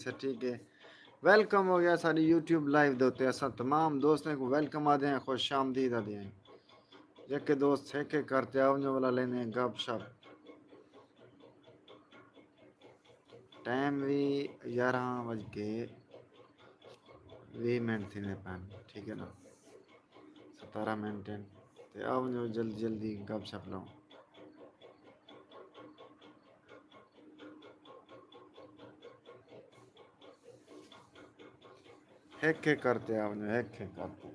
اچھا ٹھیک ہے. ویلکم ہو گیا ساری یوٹیوب لائیو دوتے اساں تمام دوستوں کو ویلکم آدھے ہیں خوش آمدید آدھے ہیں جکے دوست ہے کہ کرتے آؤں والا لینے گپ شپ ٹائم بھی 11:20 تھی پین ٹھیک ہے نا 17 منٹ آؤ جلدی جلدی گپ شپ لاؤں ہیک کرتے آؤ ہیک کرتے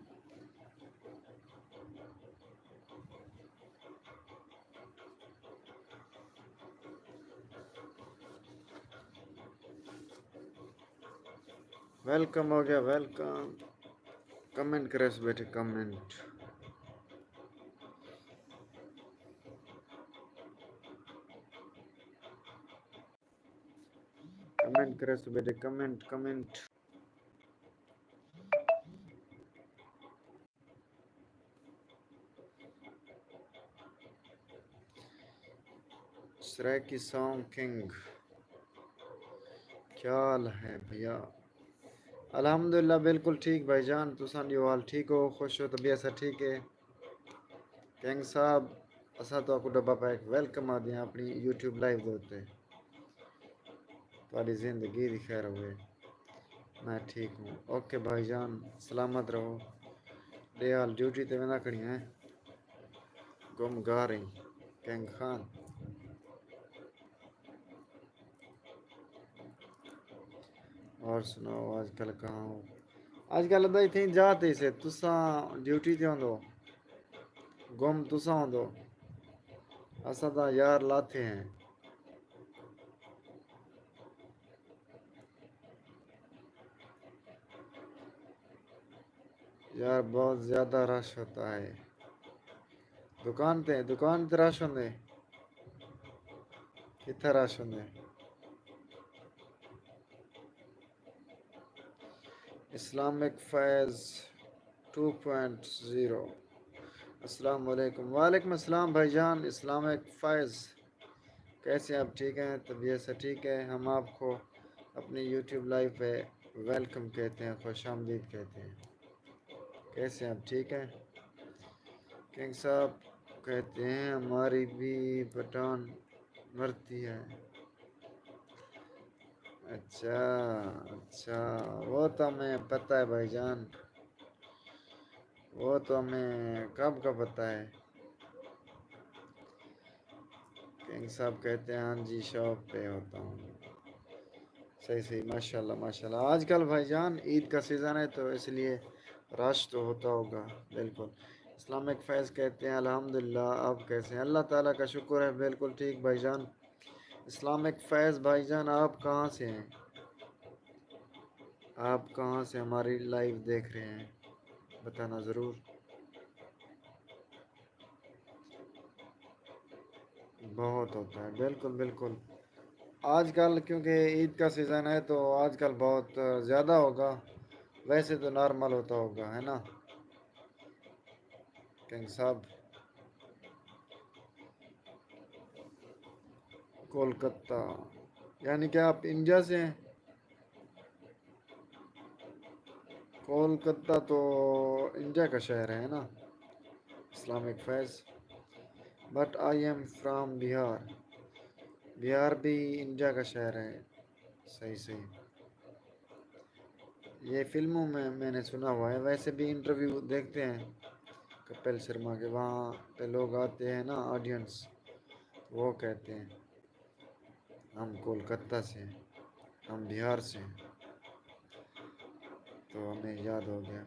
ویلکم ہو گیا ویلکم کمنٹ کرے سے بیٹھے کمنٹ کمنٹ کرے سے بیٹھے کمنٹ سریکی سانگ کنگ کیا حال ہے بھیا الحمدللہ بالکل ٹھیک بھائی جان تساں جو حال ٹھیک ہو خوش ہو طبیعت سے ٹھیک ہے کنگ صاحب اساں تو کو ڈبا پیک ویلکم آ دیا اپنی یوٹیوب لائیو دوتے تاری زندگی دی خیر ہوئے میں ٹھیک ہوں اوکے بھائی جان سلامت رہو ڈیال ڈیوٹی تے میں نہ کھڑی ہیں گم گا رہی کنگ خان اور سناؤ آج کل کہاں ہو آج کل ادھر تھی جاتے سے تساں ڈیوٹی تے ہوندو گم تساں ہوندو اساں تا یار لاتے ہیں یار بہت زیادہ رش ہوتا ہے دکان تے رش ہوندے کتھے رش ہوندے اسلامک فیض 2.0 السلام علیکم وعلیکم السلام بھائی جان اسلامک فیض کیسے آپ ٹھیک ہیں طبیعت سے ٹھیک ہے ہم آپ کو اپنی یوٹیوب لائیو پہ ویلکم کہتے ہیں خوش آمدید کہتے ہیں کیسے آپ ٹھیک ہیں کنگ صاحب کہتے ہیں ہماری بھی پٹھان مرتی ہے اچھا اچھا وہ تو ہمیں پتہ ہے بھائی جان وہ تو ہمیں کب کا پتہ ہے کنگ صاحب کہتے ہیں ہاں جی شاپ پہ ہوتا ہوں صحیح صحیح ماشاء اللہ ماشاء اللہ آج کل بھائی جان عید کا سیزن ہے تو اس لیے رش تو ہوتا ہوگا بالکل اسلامک فیض کہتے ہیں الحمدللہ آپ کیسے ہیں اللہ تعالیٰ کا شکر ہے بالکل ٹھیک بھائی جان اسلامک فیض بھائی جان آپ کہاں سے ہیں آپ کہاں سے ہماری لائیو دیکھ رہے ہیں بتانا ضرور بہت ہوتا ہے بالکل بالکل آج کل کیونکہ عید کا سیزن ہے تو آج کل بہت زیادہ ہوگا ویسے تو نارمل ہوتا ہوگا ہے نا کنگ صاحب کولکتہ یعنی کہ آپ انڈیا سے ہیں کولکتہ تو انڈیا کا شہر ہے نا Islamic Faiz but I am from Bihar Bihar بھی انڈیا کا شہر ہے صحیح صحیح یہ فلموں میں نے سنا ہوا ہے ویسے بھی انٹرویو دیکھتے ہیں کپل شرما کے وہاں پہ لوگ آتے ہیں نا آڈینس وہ کہتے ہیں ہم کولکتہ سے ہیں ہم بہار سے ہیں تو ہمیں یاد ہو گیا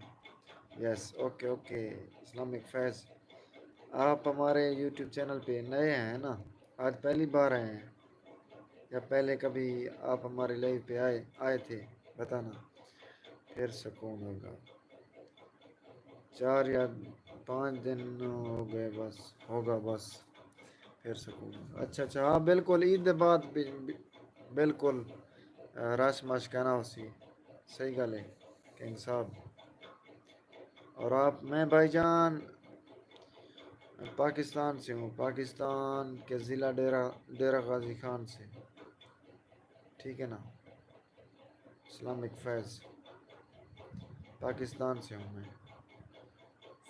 یس اوکے اوکے اسلامک فیض آپ ہمارے یوٹیوب چینل پہ نئے ہیں نا آج پہلی بار آئے ہیں یا پہلے کبھی آپ ہمارے لائیو پہ آئے تھے بتانا پھر سکون ہوگا 4 یا 5 دن ہو گئے بس ہوگا بس پھر سکون ہوگا اچھا اچھا ہاں بالکل عید بعد بالکل رش مش کہنا اسی صحیح گل ہے کنگ صاحب اور آپ میں بھائی جان پاکستان سے ہوں پاکستان کے ضلع ڈیرہ غازی خان سے ٹھیک ہے نا اسلامک فیض پاکستان سے ہوں میں.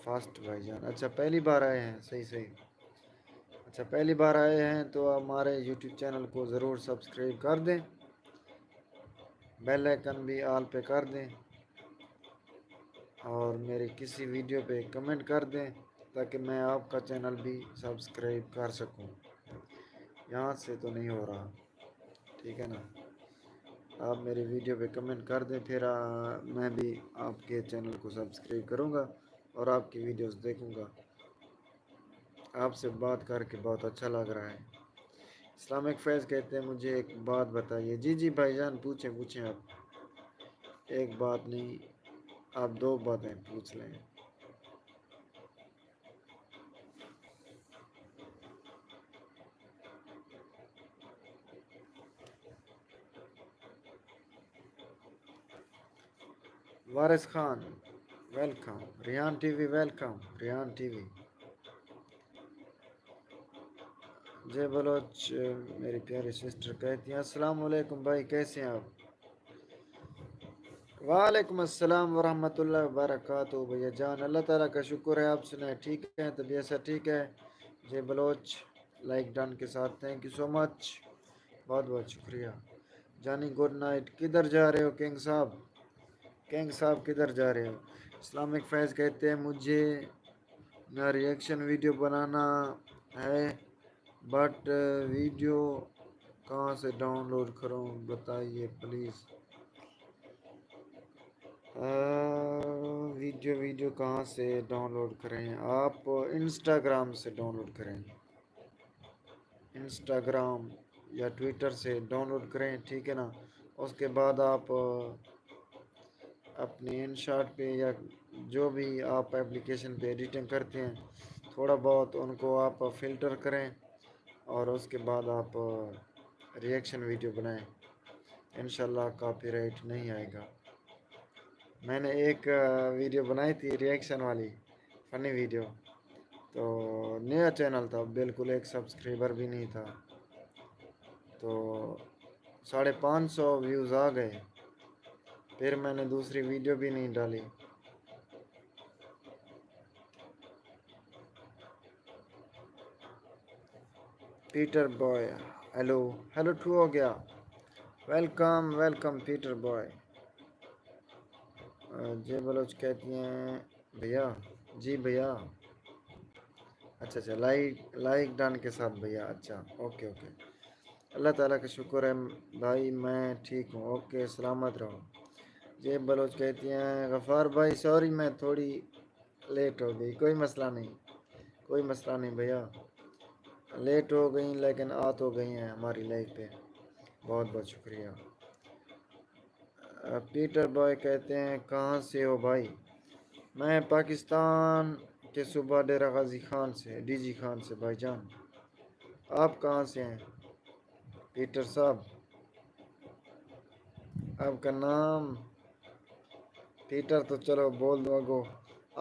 فاسٹ بھائی جان. اچھا پہلی بار آئے ہیں. صحیح صحیح. اچھا پہلی بار آئے ہیں تو ہمارے یوٹیوب چینل کو ضرور سبسکرائب کر دیں. بیل آئکن بھی آل پہ کر دیں. اور میری کسی ویڈیو پہ کمنٹ کر دیں تاکہ میں آپ کا چینل بھی سبسکرائب کر سکوں. یہاں سے تو نہیں ہو رہا. ٹھیک ہے نا. آپ میری ویڈیو پہ کمنٹ کر دیں پھر میں بھی آپ کے چینل کو سبسکرائب کروں گا اور آپ کی ویڈیوز دیکھوں گا. آپ سے بات کر کے بہت اچھا لگ رہا ہے. اسلامک فیض کہتے ہیں مجھے ایک بات بتائیے. جی جی بھائی جان پوچھیں آپ. ایک بات نہیں آپ دو باتیں پوچھ لیں. Waris Khan welcome. Rehan T V welcome. Rehan T V. J Baloch میری پیاری سسٹر کہتی ہیں السلام علیکم بھائی کیسے ہیں آپ. وعلیکم السلام ورحمۃ اللہ وبرکاتہ. بھیا جان اللہ تعالیٰ کا شکر ہے. آپ سنائیں ٹھیک ہے. طبیعت سے ٹھیک ہے. جے بلوچ لائک ڈن کے ساتھ تھینک یو سو مچ. بہت بہت شکریہ. جانی گڈ نائٹ. کدھر جا رہے ہو کنگ صاحب. کنگ صاحب کدھر جا رہے ہو. اسلامک فیض کہتے ہیں مجھے نہ ریئیکشن ویڈیو بنانا ہے بٹ ویڈیو کہاں سے ڈاؤن لوڈ کروں بتائیے پلیز. ویڈیو کہاں سے ڈاؤن لوڈ کریں. آپ انسٹاگرام سے ڈاؤن لوڈ کریں. انسٹاگرام یا ٹویٹر سے ڈاؤن لوڈ کریں. ٹھیک ہے نا. اس کے بعد آپ اپنے ان شاٹ پہ یا جو بھی آپ اپلیکیشن پہ ایڈیٹنگ کرتے ہیں تھوڑا بہت ان کو آپ فلٹر کریں اور اس کے بعد آپ ریئیکشن ویڈیو بنائیں. انشاءاللہ کاپی رائٹ نہیں آئے گا. میں نے ایک ویڈیو بنائی تھی ریئیکشن والی فنی ویڈیو. تو نیا چینل تھا بالکل. ایک سبسکرائبر بھی نہیں تھا. تو 550 ویوز آ گئے. پھر میں نے دوسری ویڈیو بھی نہیں ڈالی. Peter boy hello hello too ہو گیا. Welcome welcome Peter boy. J Baloch کہتی ہیں بھیا. جی بھیا. اچھا اچھا لائک ڈن کے ساتھ بھیا. اچھا اوکے اوکے. اللہ تعالیٰ کا شکر ہے بھائی میں ٹھیک ہوں. اوکے سلامت رہو. جے بلوچ کہتی ہیں غفار بھائی سوری میں تھوڑی لیٹ ہو گئی. کوئی مسئلہ نہیں. کوئی مسئلہ نہیں بھیا. لیٹ ہو گئی لیکن آ تو گئی ہیں ہماری لائف پہ. بہت بہت شکریہ. پیٹر بوائے کہتے ہیں کہاں سے ہو بھائی. میں پاکستان کے صوبہ ڈیرہ غازی خان سے ڈی جی خان سے بھائی جان. آپ کہاں سے ہیں پیٹر صاحب. آپ کا نام پیٹر تو چلو بول دو گو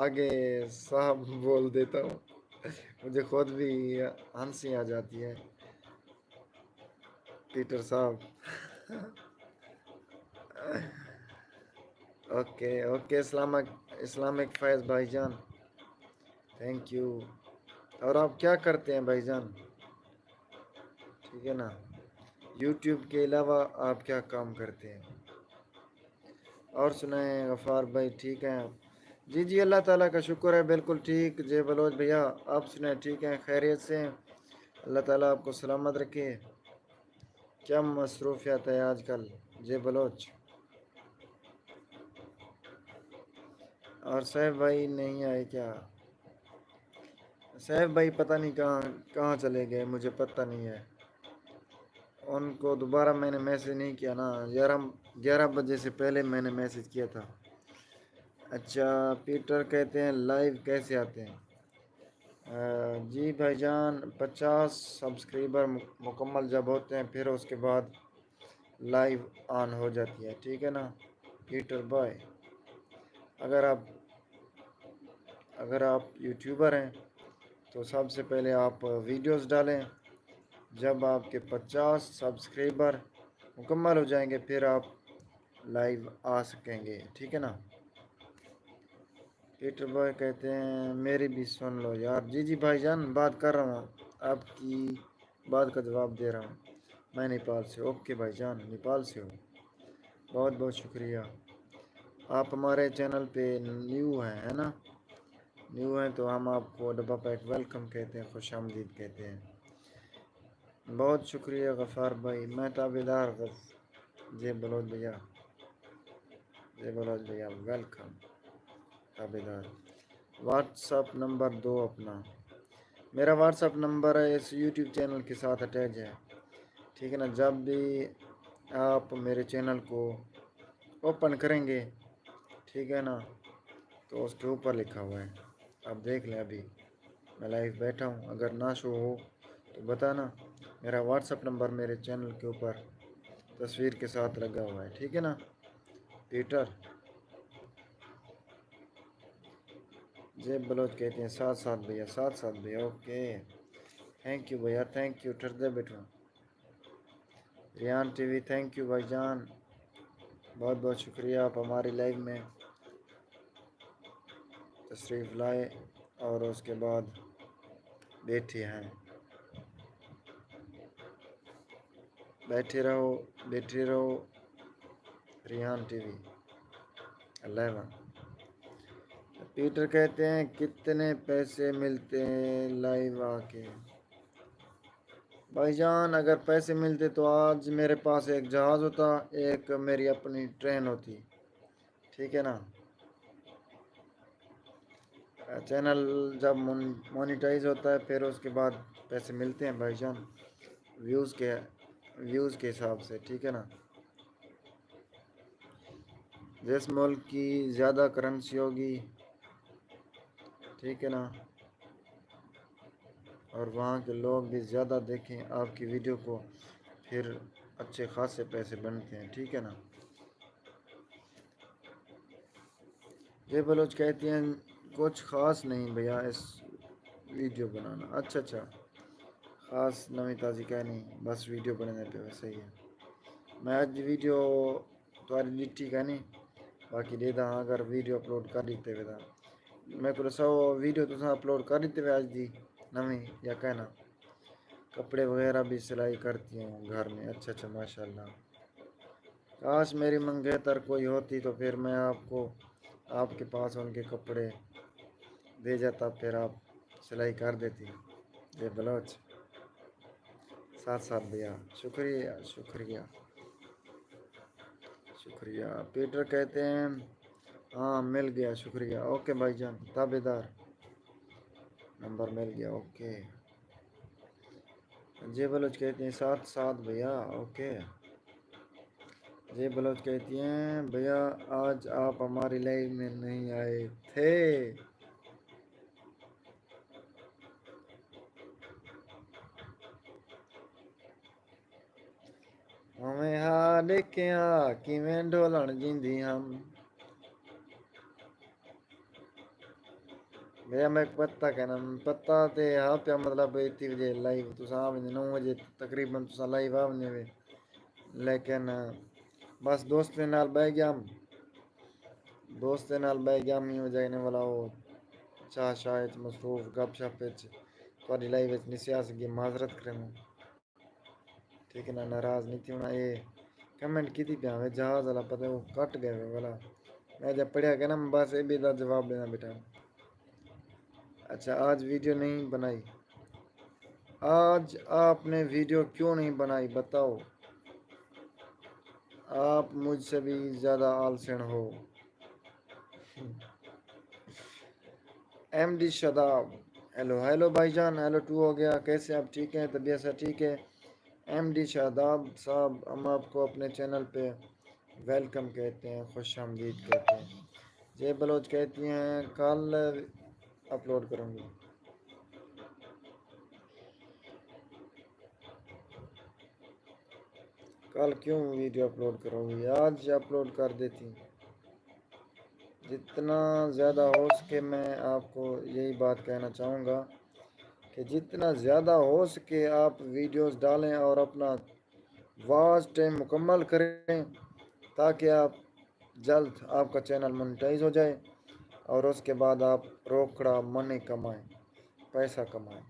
آگے صاحب بول دیتا ہوں. مجھے خود بھی ہنسی آ جاتی ہے. پیٹر صاحب. اوکے اوکے اسلامک فیض بھائی جان تھینک یو. اور آپ کیا کرتے ہیں بھائی جان. ٹھیک ہے نا. یوٹیوب کے علاوہ آپ کیا کام کرتے ہیں. اور سنائیں غفار بھائی ٹھیک ہیں. جی جی اللہ تعالیٰ کا شکر ہے بالکل ٹھیک. جے بلوچ بھیا آپ سنائیں ٹھیک ہیں خیریت سے ہیں. اللہ تعالیٰ آپ کو سلامت رکھے. کیا مصروفیات ہے آج کل جے بلوچ. اور صاحب بھائی نہیں آئے کیا. صاحب بھائی پتہ نہیں کہاں چلے گئے مجھے پتہ نہیں ہے. ان کو دوبارہ میں نے میسیج نہیں کیا نا. 11 بجے سے پہلے میں نے میسیج کیا تھا. اچھا پیٹر کہتے ہیں لائیو کیسے آتے ہیں. جی بھائی جان 50 سبسکرائبر مکمل جب ہوتے ہیں پھر اس کے بعد لائیو آن ہو جاتی ہے. ٹھیک ہے نا پیٹر بوائے. اگر آپ یوٹیوبر ہیں تو سب سے پہلے آپ ویڈیوز ڈالیں. جب آپ کے 50 سبسکرائبر مکمل ہو جائیں گے پھر آپ لائیو آ سکیں گے، ٹھیک ہے نا۔ پیٹر بوائے کہتے ہیں میری بھی سن لو یار۔ جی جی بھائی جان، بات کر رہا ہوں، آپ کی بات کا جواب دے رہا ہوں۔ میں نیپال سے، اوکے بھائی جان، نیپال سے ہو، بہت بہت شکریہ۔ آپ ہمارے چینل پہ نیو ہیں، ہے نا، نیو ہیں تو ہم آپ کو ڈبہ پیک ویلکم کہتے ہیں، خوش آمدید کہتے ہیں۔ بہت شکریہ غفار بھائی، میں تابعدار جے بلوچ بھیا، جے بلوچ بھیا ویلکم تابعدار۔ واٹس اپ نمبر دو اپنا۔ میرا واٹس اپ نمبر ہے اس یوٹیوب چینل کے ساتھ اٹیچ ہے، ٹھیک ہے نا۔ جب بھی آپ میرے چینل کو اوپن کریں گے، ٹھیک ہے نا، تو اس کے اوپر لکھا ہوا ہے، آپ دیکھ لیں۔ ابھی میں لائیو بیٹھا ہوں، اگر نہ شو ہو تو بتانا۔ میرا واٹس اپ نمبر میرے چینل کے اوپر تصویر کے ساتھ لگا ہوا ہے، ٹھیک ہے نا پیٹر۔ جے بلوچ کہتے ہیں ساتھ ساتھ بھیا، ساتھ ساتھ بھیا، اوکے، تھینک یو بھیا، تھینک یو، ٹھردے بیٹھو۔ ریان ٹی وی، تھینک یو بھائی جان، بہت بہت شکریہ، آپ ہماری لائیو میں تشریف لائے اور اس کے بعد بیٹھے ہیں۔ بیٹھے رہو، بیٹھے رہو۔ ریحان ٹی وی 11۔ پیٹر کہتے ہیں کتنے پیسے ملتے ہیں لائیو آ کے؟ بھائی جان اگر پیسے ملتے تو آج میرے پاس ایک جہاز ہوتا، ایک میری اپنی ٹرین ہوتی، ٹھیک ہے نا۔ چینل جب مونیٹائز ہوتا ہے پھر اس کے بعد پیسے ملتے ہیں بھائی جان، ویوز کے حساب سے، ٹھیک ہے نا۔ جس ملک کی زیادہ کرنسی ہوگی، ٹھیک ہے نا، اور وہاں کے لوگ بھی زیادہ دیکھیں آپ کی ویڈیو کو، پھر اچھے خاصے پیسے بنتے ہیں، ٹھیک ہے نا۔ یہ بلوچ کہتے ہیں کچھ خاص نہیں بھیا اس ویڈیو بنانا، اچھا اچھا، خاص نویں تازی کہہ نہیں، بس ویڈیو بنانے پہ ویسے ہی ہے۔ میں آج ویڈیو تاری لٹھی کا نہیں، باقی دے دا اگر ویڈیو اپلوڈ کر دیتے ہوئے دا میں کو سو ویڈیو تو اپلوڈ کر دیتے ہوئے آج دی نویں یا کہنا۔ کپڑے وغیرہ بھی سلائی کرتی ہوں گھر میں، اچھا اچھا ماشاء اللہ۔ کاش میری منگیتر کوئی ہوتی تو پھر میں آپ کو آپ کے پاس ان کے کپڑے دے جاتا، پھر آپ سلائی کر دیتی۔ یہ بلوچ ساتھ ساتھ بھیا، شکریہ شکریہ شکریہ۔ پیٹر کہتے ہیں ہاں مل گیا، شکریہ، اوکے بھائی جان تابعدار، نمبر مل گیا، اوکے۔ جے بلوچ کہتے ہیں ساتھ ساتھ بھیا، اوکے۔ جے بلوچ کہتی ہیں بھیا آج آپ ہماری لائیو میں نہیں آئے تھے۔ ہمیں ہاں دیکھے ہاں کیویں ڈولن جیندی ہم۔ بھیا میں پتہ کہنا پتہ تے ہاں پیا مطلب اتنی بجے لائیو تو آ 9 بجے تقریباً تو لائیو آ وے، لیکن بس دوست نال بہ گیا، دوست نال بہ گیا می ہو جانے والا وہ چاہ شاید مصروف گپ شپ تھوڑی لائیو نہیں سی آ سکی، معذرت کریں، ٹھیک ہے نا، ناراض نہیں تھی ہونا۔ یہ کمنٹ کی تھی پیا جہاز والا پتہ وہ کٹ گئے والا، میں جب پڑھیا کہ نا بس یہ بھی جواب دینا بیٹا۔ اچھا آج ویڈیو نہیں بنائی، آج آپ نے ویڈیو کیوں نہیں بنائی بتاؤ؟ آپ مجھ سے بھی زیادہ آلسن ہو۔ ایم ڈی شاداب، ہیلو ہیلو بھائی جان، ہیلو ٹو ہو گیا، کیسے آپ ٹھیک ہیں؟ طبیعت سے ٹھیک ہے؟ ایم ڈی شاداب صاحب ہم آپ کو اپنے چینل پہ ویلکم کہتے ہیں، خوش آمدید کہتے ہیں۔ جے بلوچ کہتی ہیں کل اپلوڈ کروں گی، کل کیوں ویڈیو اپلوڈ کروں گی، آج اپلوڈ کر دیتی۔ جتنا زیادہ ہو سکے میں آپ کو یہی بات کہنا چاہوں گا کہ جتنا زیادہ ہو سکے آپ ویڈیوز ڈالیں اور اپنا واچ ٹائم مکمل کریں تاکہ آپ جلد آپ کا چینل مونیٹائز ہو جائے اور اس کے بعد آپ روکڑا منی کمائیں، پیسہ کمائیں،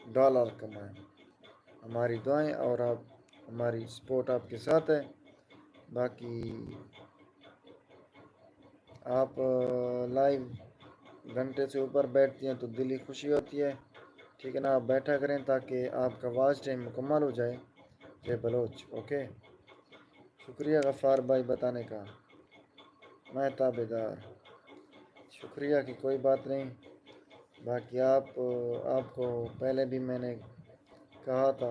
ڈالر کمائیں۔ ہماری دعائیں اور آپ ہماری سپورٹ آپ کے ساتھ ہے۔ باقی آپ لائیو گھنٹے سے اوپر بیٹھتی ہیں تو دلی خوشی ہوتی ہے، ٹھیک ہے نا؟ آپ بیٹھا کریں تاکہ آپ کا واچ ٹائم مکمل ہو جائے۔ جے بلوچ، اوکے، شکریہ غفار بھائی بتانے کا، میں تابع دار، شکریہ کی کوئی بات نہیں۔ باقی آپ کو پہلے بھی میں نے کہا تھا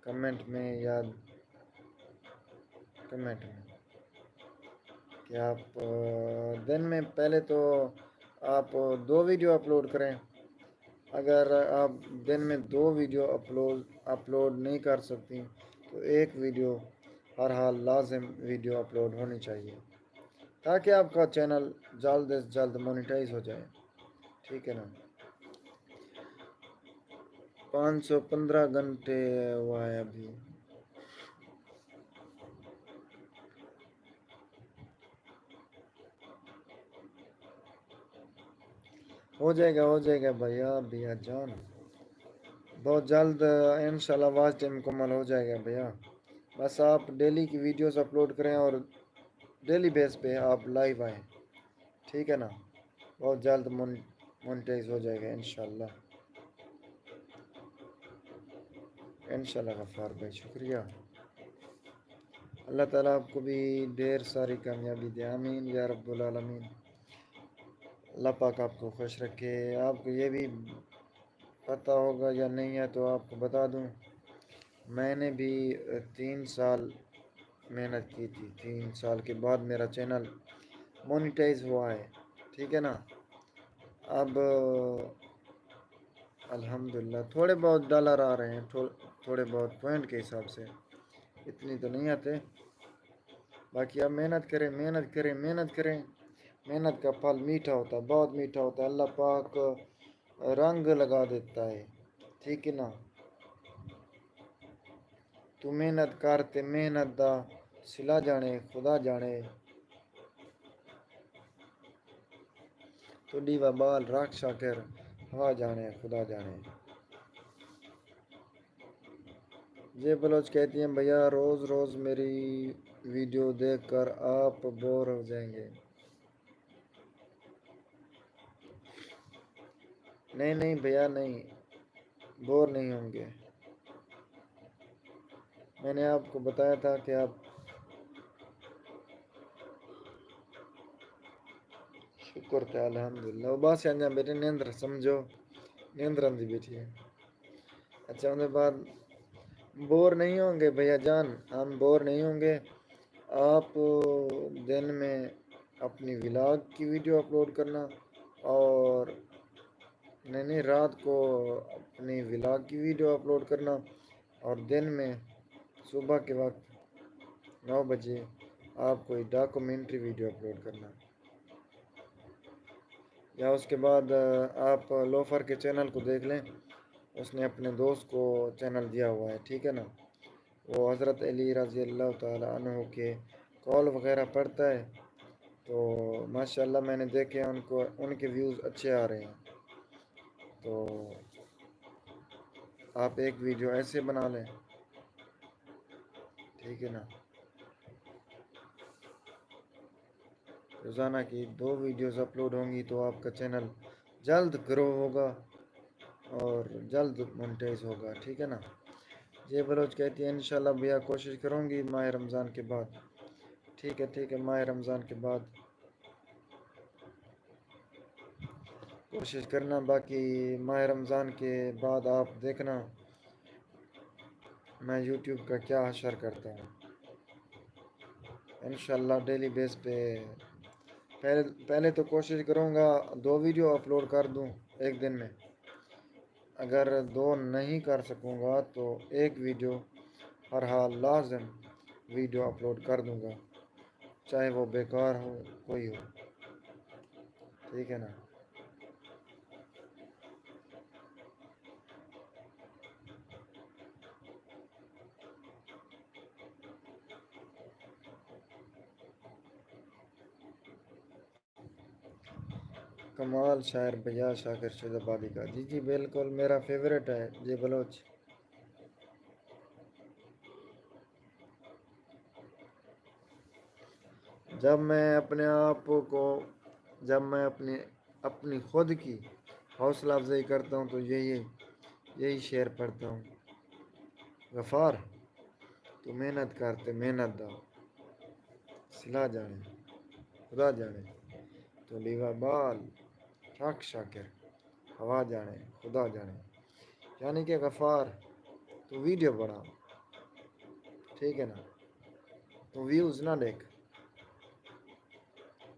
کمنٹ میں کہ آپ دن میں پہلے تو آپ 2 ویڈیو اپلوڈ کریں۔ اگر آپ دن میں 2 ویڈیو اپلوڈ نہیں کر سکتی تو ایک ویڈیو ہر حال لازم ویڈیو اپلوڈ ہونی چاہیے تاکہ آپ کا چینل جلد از جلد مونیٹائز ہو جائے، ٹھیک ہے نا؟ 515 گھنٹے ہوا ہے ابھی۔ ہو جائے گا بھیا جان، بہت جلد انشاءاللہ واچ ٹائم مکمل ہو جائے گا بھیا۔ بس آپ ڈیلی کی ویڈیوز اپلوڈ کریں اور ڈیلی بیس پہ آپ لائیو آئیں، ٹھیک ہے نا؟ بہت جلد مونیٹائز ہو جائے گا انشاءاللہ۔ انشاءاللہ غفار بھائی شکریہ۔ اللہ تعالیٰ آپ کو بھی ڈھیر ساری کامیابی دے، آمین یا رب العالمین۔ اللہ پاک آپ کو خوش رکھے۔ آپ کو یہ بھی پتہ ہوگا یا نہیں ہے تو آپ کو بتا دوں، میں نے بھی 3 سال محنت کی تھی، 3 سال کے بعد میرا چینل مونیٹائز ہوا ہے، ٹھیک ہے نا؟ اب الحمدللہ تھوڑے بہت ڈالر آ رہے ہیں، تھوڑے بہت پوائنٹ کے حساب سے، اتنی تو نہیں آتے۔ باقی آپ محنت کریں، محنت کا پھل میٹھا ہوتا ہے، بہت میٹھا ہوتا ہے، اللہ پاک رنگ لگا دیتا ہے، ٹھیک ہے نا؟ تو محنت کرتے محنت دا سلا جانے خدا جانے، تو ڈیوا بال رکھ شاکر ہوا جانے خدا جانے۔ جے بلوچ کہتی ہیں بھیا روز روز میری ویڈیو دیکھ کر آپ بور ہو جائیں گے۔ نہیں بھیا نہیں، بور نہیں ہوں گے۔ میں نے آپ کو بتایا تھا کہ آپ شکر تھا الحمدللہ۔ وہ بات سے انجام بیٹے نیندر سمجھو، نیندر اندھی بیٹھی ہے۔ اچھا ان کے بعد بور نہیں ہوں گے بھیا جان، ہم بور نہیں ہوں گے۔ آپ دن میں اپنی ولاگ کی ویڈیو اپلوڈ کرنا اور نہیں رات کو اپنی ولاگ کی ویڈیو اپلوڈ کرنا، اور دن میں صبح کے وقت 9 بجے آپ کوئی ڈاکومنٹری ویڈیو اپلوڈ کرنا، یا اس کے بعد آپ لوفر کے چینل کو دیکھ لیں، اس نے اپنے دوست کو چینل دیا ہوا ہے، ٹھیک ہے نا؟ وہ حضرت علی رضی اللہ تعالیٰ عنہ کے کال وغیرہ پڑھتا ہے، تو ماشاءاللہ میں نے دیکھے ان کے ویوز اچھے آ رہے ہیں۔ تو آپ ایک ویڈیو ایسے بنا لیں، ٹھیک ہے نا؟ روزانہ کی 2 ویڈیوز اپلوڈ ہوں گی تو آپ کا چینل جلد گرو ہوگا اور جلد مونیٹائز ہوگا، ٹھیک ہے نا؟ یہ بلوچ کہتی ہے انشاءاللہ بھیا کوشش کروں گی ماہ رمضان کے بعد، ٹھیک ہے ماہ رمضان کے بعد کوشش کرنا۔ باقی ماہ رمضان کے بعد آپ دیکھنا میں یوٹیوب کا کیا حشر کرتا ہوں، انشاءاللہ ڈیلی بیس پہ۔ پہلے تو کوشش کروں گا 2 ویڈیو اپلوڈ کر دوں ایک دن میں، اگر 2 نہیں کر سکوں گا تو ایک ویڈیو ہر حال لازم ویڈیو اپلوڈ کر دوں گا، چاہے وہ بیکار ہو کوئی ہو، ٹھیک ہے نا؟ کمال شاعر بھیا شاکر شہزادی کا، جی جی بالکل میرا فیوریٹ ہے جی بلوچ۔ جب میں اپنے آپ کو جب میں اپنی خود کی حوصلہ افزائی کرتا ہوں تو یہی شعر پڑھتا ہوں: غفار تو محنت کرتے محنت دا سلا جانے خدا جانے، تو لیوا بال شاک شاکر ہوا جانے خدا جانے۔ یعنی کہ غفار تو ویڈیو بنا، ٹھیک ہے نا، تو ویوز نہ دیکھ،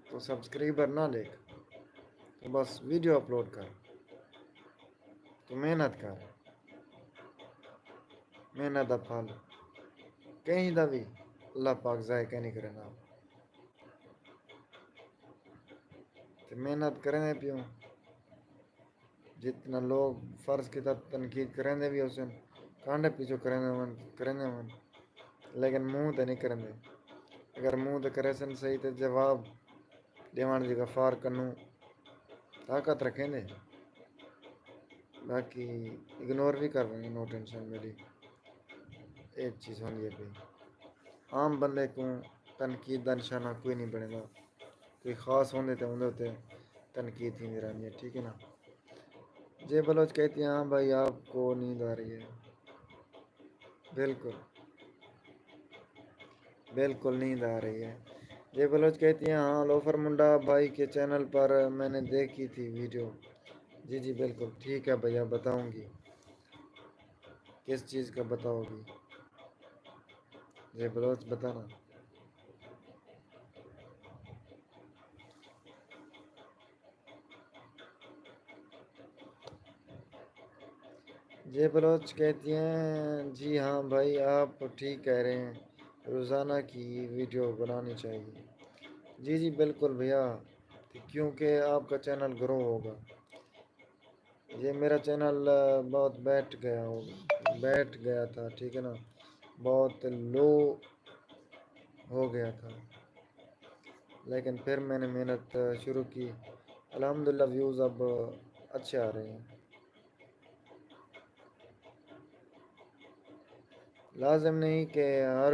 تو سبسکرائبر نہ دیکھ، تو بس ویڈیو اپلوڈ کر، تو محنت کر، محنت دا پھل کہیں دا بھی اللہ پاک ذائقہ نہیں کرنا، تو محنت کرنے پیوں جتنا لوگ فرض کی طرف تنقید کریں دے بھی اسے کانڈے پیچھو کریں دے لیکن منہ تے نہیں کریں دے۔ اگر منہ تے کرے سن صحیح تے جواب دیوان دی غفار کنوں طاقت رکھیں دے، باقی اگنور بھی کر رہے ہیں، نو ٹینشن میری ایک چیز ہونی ہے پہ عام بندے کو تنقید دا نشانہ کوئی نہیں بنے گا، کوئی خاص ہوندے تے ہوندے تنقید ہی نہیں رہنی ہے، ٹھیک ہے نا۔ جے بلوچ کہتی ہیں ہاں بھائی آپ کو نیند آ رہی ہے، بالکل بالکل نیند آ رہی ہے۔ جے بلوچ کہتی ہیں ہاں لوفر منڈا بھائی کے چینل پر میں نے دیکھی تھی ویڈیو، جی جی بالکل ٹھیک ہے بھیا بتاؤں گی، کس چیز کا بتاؤ گی جے بلوچ بتانا۔ جے بلوچ کہتی ہیں جی ہاں بھائی آپ ٹھیک کہہ رہے ہیں، روزانہ کی ویڈیو بنانی چاہیے، جی جی بالکل بھیا، کیونکہ آپ کا چینل گرو ہوگا۔ یہ میرا چینل بہت بیٹھ گیا تھا، ٹھیک ہے نا، بہت لو ہو گیا تھا، لیکن پھر میں نے محنت شروع کی، الحمدللہ ویوز اب اچھے آ رہے ہیں۔ لازم نہیں کہ ہر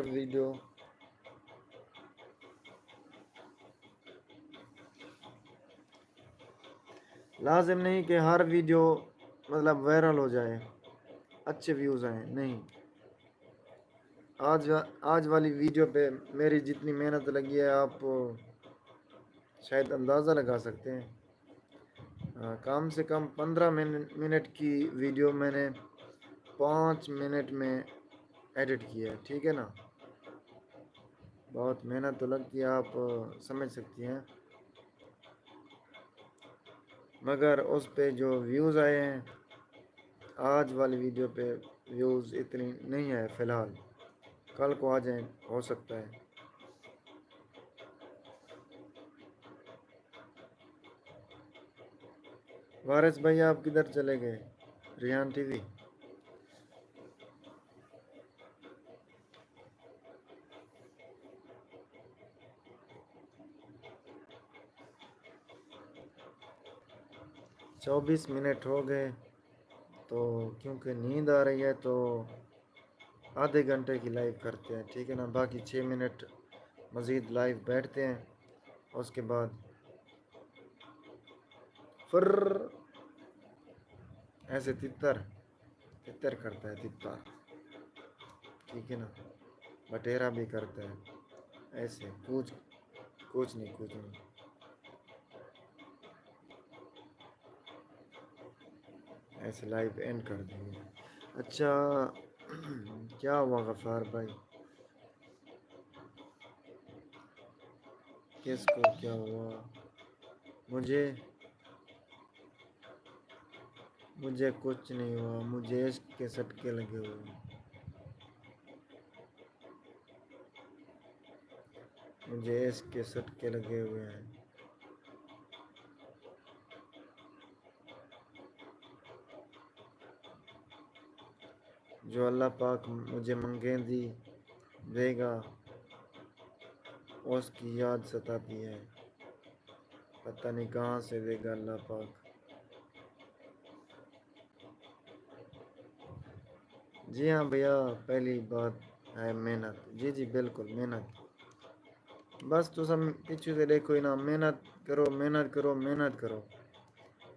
ویڈیو مطلب وائرل ہو جائے، اچھے ویوز آئیں، نہیں۔ آج والی ویڈیو پہ میری جتنی محنت لگی ہے آپ شاید اندازہ لگا سکتے ہیں، کم سے کم 15 منٹ کی ویڈیو میں نے 5 منٹ میں ایڈٹ کیا ہے، ٹھیک ہے نا، بہت محنت تو لگتی ہے آپ سمجھ سکتی ہیں، مگر اس پہ جو ویوز آئے ہیں آج والی ویڈیو پہ ویوز اتنی نہیں ہے فی الحال، کل کو آ جائیں ہو سکتا ہے۔ وارث بھائی آپ کدھر چلے گئے؟ ریحان ٹی وی 24 منٹ ہو گئے، تو کیونکہ نیند آ رہی ہے تو آدھے گھنٹے کی لائیو کرتے ہیں، ٹھیک ہے نا، باقی 6 منٹ مزید لائیو بیٹھتے ہیں، اس کے بعد پھر ایسے تتر کرتا ہے تتر، ٹھیک ہے نا، بٹیرا بھی کرتا ہے ایسے کوچ نہیں ایسے لائیو اینڈ کر دیں گے۔ اچھا کیا ہوا غفار بھائی؟ کس کو کیا ہوا؟ مجھے کچھ نہیں ہوا، مجھے عشق کے سٹکے لگے ہوئے، مجھے عشق کے سٹکے لگے ہوئے ہیں۔ جو اللہ پاک مجھے منگیں دے گا اس کی یاد ستاتی ہے، پتہ نہیں کہاں سے دے گا اللہ پاک. جی ہاں بھیا، پہلی بات ہے محنت. جی جی بالکل محنت. بس تو سب پیچھے سے دیکھو ہی نا، محنت کرو محنت کرو محنت کرو.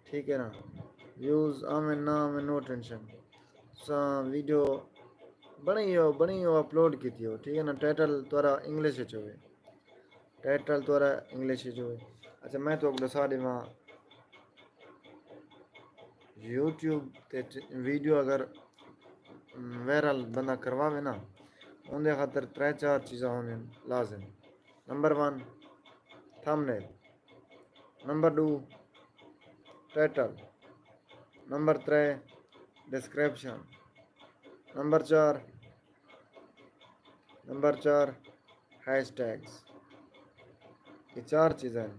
ٹھیک ہے نا. ویوز آمن نہ آمن نو ٹینشن. ویڈیو بڑی ہو اپلوڈ کی تھی. ٹھیک ہے نا. ٹائٹل تھوڑا انگلش ہوئے. ٹائٹل تھوڑا انگلش ہوئے. اچھا میں تو دسا دیواں یوٹیوب تے ویڈیو اگر وائرل بندہ کرواوے نا، اندر خاطر 3-4 چیزاں ہونے لازم. Number 1 تھمبنیل. Number 2 title. Number 3 description. Number 4 hash tags. یہ 4 چیزیں ہیں.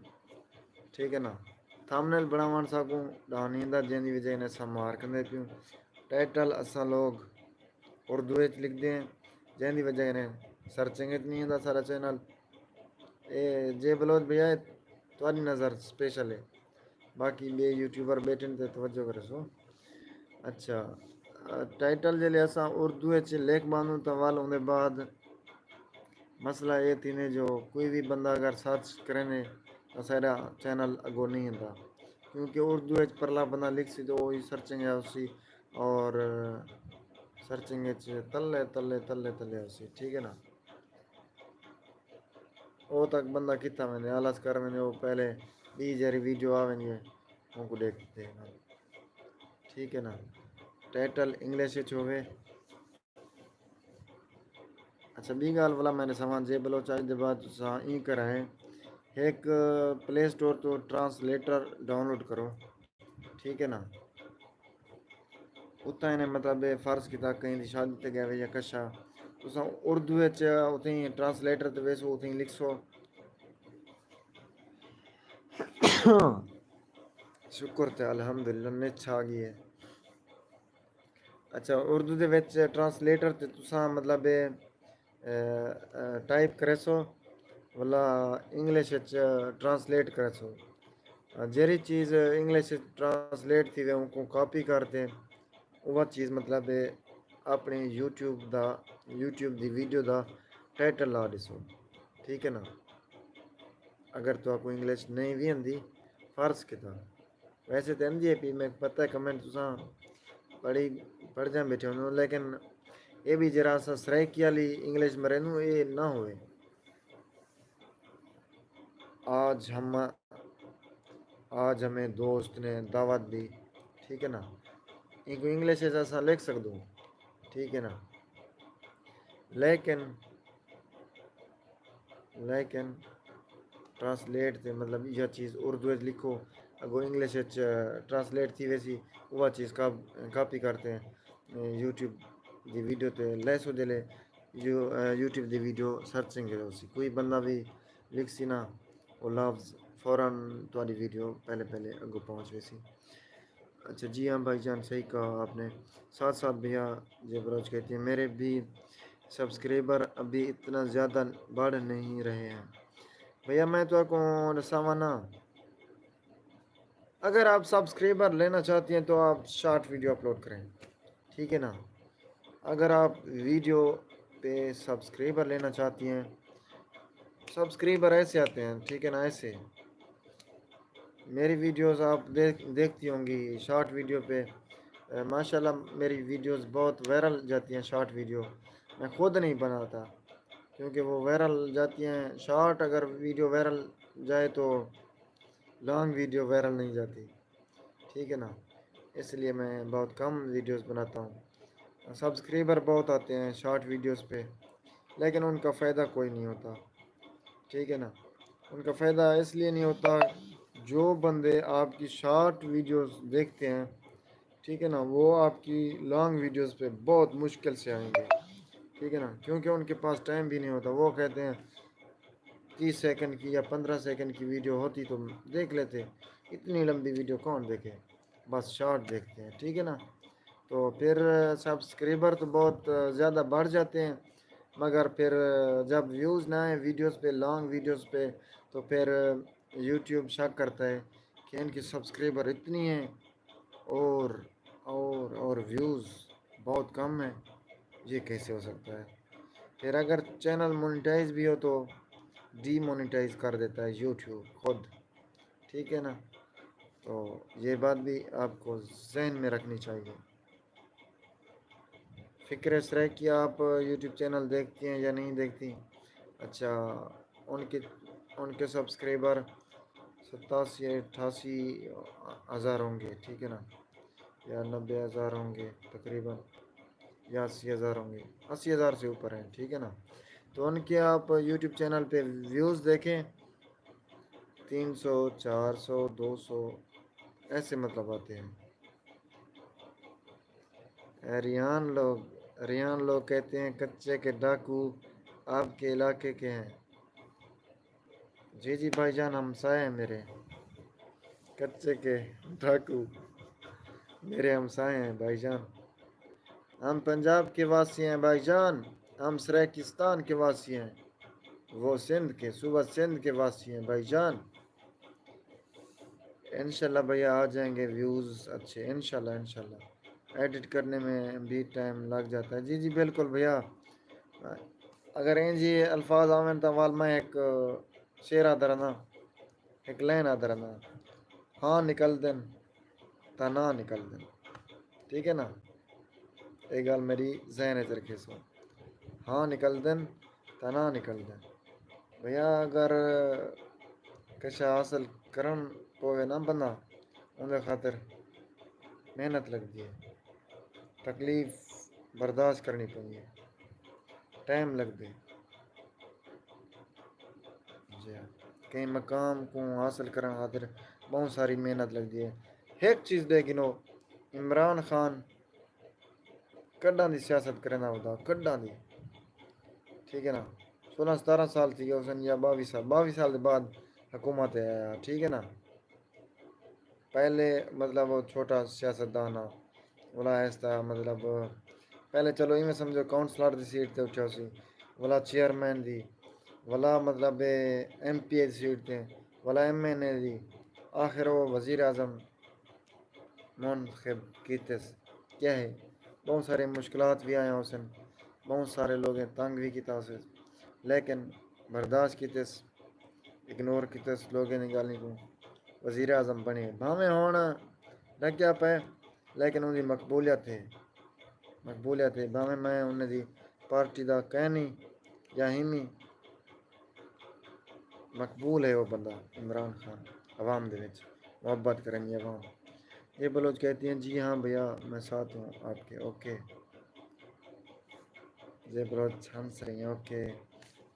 ٹھیک ہے نا. تھمبنیل بناون سکوں ڈانیندا جن دی وجہ نے سا مارک دے پیوں. ٹائٹل اساں لوگ اردو وچ لکھ دیں جن دی وجہ نے سرچنگ اتنی ہے سارا چینل. اے جے بلوچ بھیا تھوڑی نظر اسپیشل ہے. باقی بے یوٹیوبر بیٹھے تے توجہ کرے سو. اچھا ٹائٹل جلے اساں اردو وچ لکھ باندوں تو وال اون دے بعد مسئلہ یہ تھی نے جو کوئی بھی بندہ اگر سرچ کرے نے تو سارا چینل اگوں نہیں ہوندا، کیونکہ اردو وچ پرلا بندہ لکھ سی تو وہی سرچنگ ہے اسی اور سرچنگ وچ تلے اسی. ٹھیک ہے نا. وہ تک بندہ کتا میں آلس کر میں وہ پہلے 20 جاری ویڈیو آویں گے ان کو دیکھتے ہیں. ٹھیک ہے نا. ٹائٹل انگلش وچ ہوئے. اچھا بی گال والا میں نے سامان جے بلوچ دے بعد ای کرا ہے ایک پلے سٹور تو ٹرانسلیٹر ڈاؤن لوڈ کرو. ٹھیک ہے نا. اتنا نے مطلب فرض کیتا کہیں دی شادی تے گئے یا کچھا تساں اردو وچ اتیں ٹرانسلیٹر تے ویسو اتیں لکھ سو. شکر تے الحمدللہ نت چھا گئی ہے. اچھا اردو دے وچ ٹرانسلیٹر تے تساں مطلب ٹائپ کرے سو ولا انگلش وچ ٹرانسلیٹ کرے سو. جہڑی چیز انگلش ٹرانسلیٹ تھی وے ان کو کاپی کرتے وہ چیز مطلب اپنے یوٹیوب دی ویڈیو دا ٹائٹل لا ڈسو. ٹھیک ہے نا. اگر تو آپ کو انگلش نہیں بھی آندی فرض کتا ویسے تو آندی ہے پی میں پتہ ہے کمنٹ تساں پڑھ جائیں بیٹھے ہوں لیکن یہ بھی جرا سا سرائکی والی انگلش میں رہنوں یہ نہ ہوئے. آج ہمیں دوست نے دعوت دی. ٹھیک ہے نا. ان کو انگلش ایسا لکھ سکدوں. ٹھیک ہے نا. لیکن ٹرانسلیٹ تے مطلب یہ چیز اردو وچ لکھو اگوں انگلش وچ ٹرانسلیٹ تھی ویسی وہ چیز کاپی کرتے ہیں یوٹیوب دی ویڈیو تے لے سو دے لے یوٹیوب دی ویڈیو سرچنگ کرو سی کوئی بندہ بھی لکھ سی نا وہ لفظ فوراً تھوڑی ویڈیو پہلے اگوں پہنچ گئی سی. اچھا جی ہاں بھائی جان صحیح کہا آپ نے. ساتھ ساتھ بھیا جے بروچ کہتی ہیں میرے بھی سبسکرائبر ابھی اتنا زیادہ بڑھ نہیں رہے ہیں. بھیا میں تو کو دساواں نا اگر آپ سبسکرائبر لینا چاہتی ہیں تو آپ شارٹ ویڈیو اپلوڈ کریں. ٹھیک ہے نا. اگر آپ ویڈیو پہ سبسکرائبر لینا چاہتی ہیں سبسکرائبر ایسے آتے ہیں. ٹھیک ہے نا. ایسے میری ویڈیوز آپ دیکھتی ہوں گی شارٹ ویڈیو پہ ماشاء اللہ میری ویڈیوز بہت وائرل جاتی ہیں. شارٹ ویڈیو میں خود نہیں بناتا کیونکہ وہ وائرل جاتی ہیں. شارٹ اگر ویڈیو وائرل جائے تو لانگ ویڈیو وائرل نہیں جاتی. ٹھیک ہے نا. اس لیے میں بہت کم ویڈیوز بناتا ہوں. سبسکرائبر بہت آتے ہیں شارٹ ویڈیوز پہ لیکن ان کا فائدہ کوئی نہیں ہوتا. ٹھیک ہے نا. ان کا فائدہ اس لیے نہیں ہوتا جو بندے آپ کی شارٹ ویڈیوز دیکھتے ہیں. ٹھیک ہے نا. وہ آپ کی لانگ ویڈیوز پہ بہت مشکل سے آئیں گے. ٹھیک ہے نا. کیونکہ ان کے پاس ٹائم بھی نہیں ہوتا. وہ کہتے ہیں 30 سیکنڈ کی یا 15 سیکنڈ کی ویڈیو ہوتی تو دیکھ لیتے. اتنی لمبی ویڈیو کون دیکھے. بس شارٹ دیکھتے ہیں. ٹھیک ہے نا. تو پھر سبسکرائبر تو بہت زیادہ بڑھ جاتے ہیں مگر پھر جب ویوز نہ آئیں ویڈیوز پہ لانگ ویڈیوز پہ تو پھر یوٹیوب شک کرتا ہے کہ ان کی سبسکرائبر اتنی ہیں اور اور ویوز بہت کم ہیں، یہ کیسے ہو سکتا ہے؟ پھر اگر چینل مونیٹائز بھی ہو تو ڈی مونیٹائز کر دیتا ہے یوٹیوب خود، ٹھیک ہے نا؟ تو یہ بات بھی آپ کو ذہن میں رکھنی چاہیے۔ فکر اس طرح کہ آپ یوٹیوب چینل دیکھتی ہیں یا نہیں دیکھتی؟ اچھا، ان کے ان کے سبسکرائبر 87-88 ہزار ہوں گے، ٹھیک ہے نا؟ یا 90 ہزار ہوں گے تقریباً، یا 80 ہزار ہوں گے، 80 ہزار سے اوپر ہیں، ٹھیک ہے نا؟ تو ان کے آپ یوٹیوب چینل پہ ویوز دیکھیں، 300، 400، 200 ایسے مطلب آتے ہیں۔ ریان لوگ کہتے ہیں کچے کے ڈاکو آپ کے علاقے کے ہیں؟ جی جی بھائی جان، ہمسائے ہیں میرے، کچے کے ڈاکو میرے ہمسائے ہیں بھائی جان۔ ہم پنجاب کے واسی ہیں بھائی جان، ہم سریکستان کے واسی ہیں، وہ سندھ کے، صوبہ سندھ کے واسی ہیں بھائی جان۔ انشاءاللہ بھیا آ جائیں گے ویوز اچھے، انشاءاللہ ایڈٹ کرنے میں بھی ٹائم لگ جاتا ہے۔ جی جی بالکل بھیا، اگر این جی الفاظ آمن تا وال میں ایک شعر آدھر نا، ایک لین آدھر نا، ہاں نکل دن تا نہ نکل دن، ٹھیک ہے نا؟ ایک گال میری ذہن ہے رکھے سو، ہاں نکل دن تا نہ نکل دن بھیا۔ اگر کچھ حاصل کرن پوے نا بندہ، اندر خاطر محنت لگتی ہے، تکلیف برداشت کرنی پڑی ہے، ٹائم لگ دے، جی ہاں، کئی مقام کو حاصل کرنے خاطر بہت ساری محنت لگتی ہے۔ ایک چیز دیکھنو، عمران خان کڈاں دی سیاست کرنا ہوتا، کڈاں دی، ٹھیک ہے نا؟ 16-17 سال تھی اس نے، یا 22 سال کے بعد حکومت ہے آیا، ٹھیک ہے نا؟ پہلے مطلب وہ چھوٹا سیاستدان بولا ایسا، مطلب پہلے چلو میں سمجھو کاؤنسلر دی سیٹ تے اٹھا سی، بولا چیئرمین دی، بولا مطلب ایم پی اے دی سیٹ تے، بولا ایم این اے دی، آخر وہ وزیر اعظم منتخب کیتے۔ کیا ہے، بہت سارے مشکلات بھی آئے اس نے، بہت سارے لوگ تنگ بھی کیتا اسے، لیکن برداشت کیتے، اگنور کیتے لوگوں نے گالی کو، وزیر اعظم بنے بھاویں ہون ڈکیا پہ، لیکن ان کی مقبولیت ہے بھاویں میں انہیں دی پارٹی دا کہنی یا ہیمی، مقبول ہے وہ بندہ عمران خان عوام دے وچ، محبت کریں گے عوام۔ یہ بلوچ کہتی ہیں جی ہاں بھیا میں ساتھ ہوں آپ کے، اوکے۔ یہ بلوچ ہنس رہی ہیں، اوکے،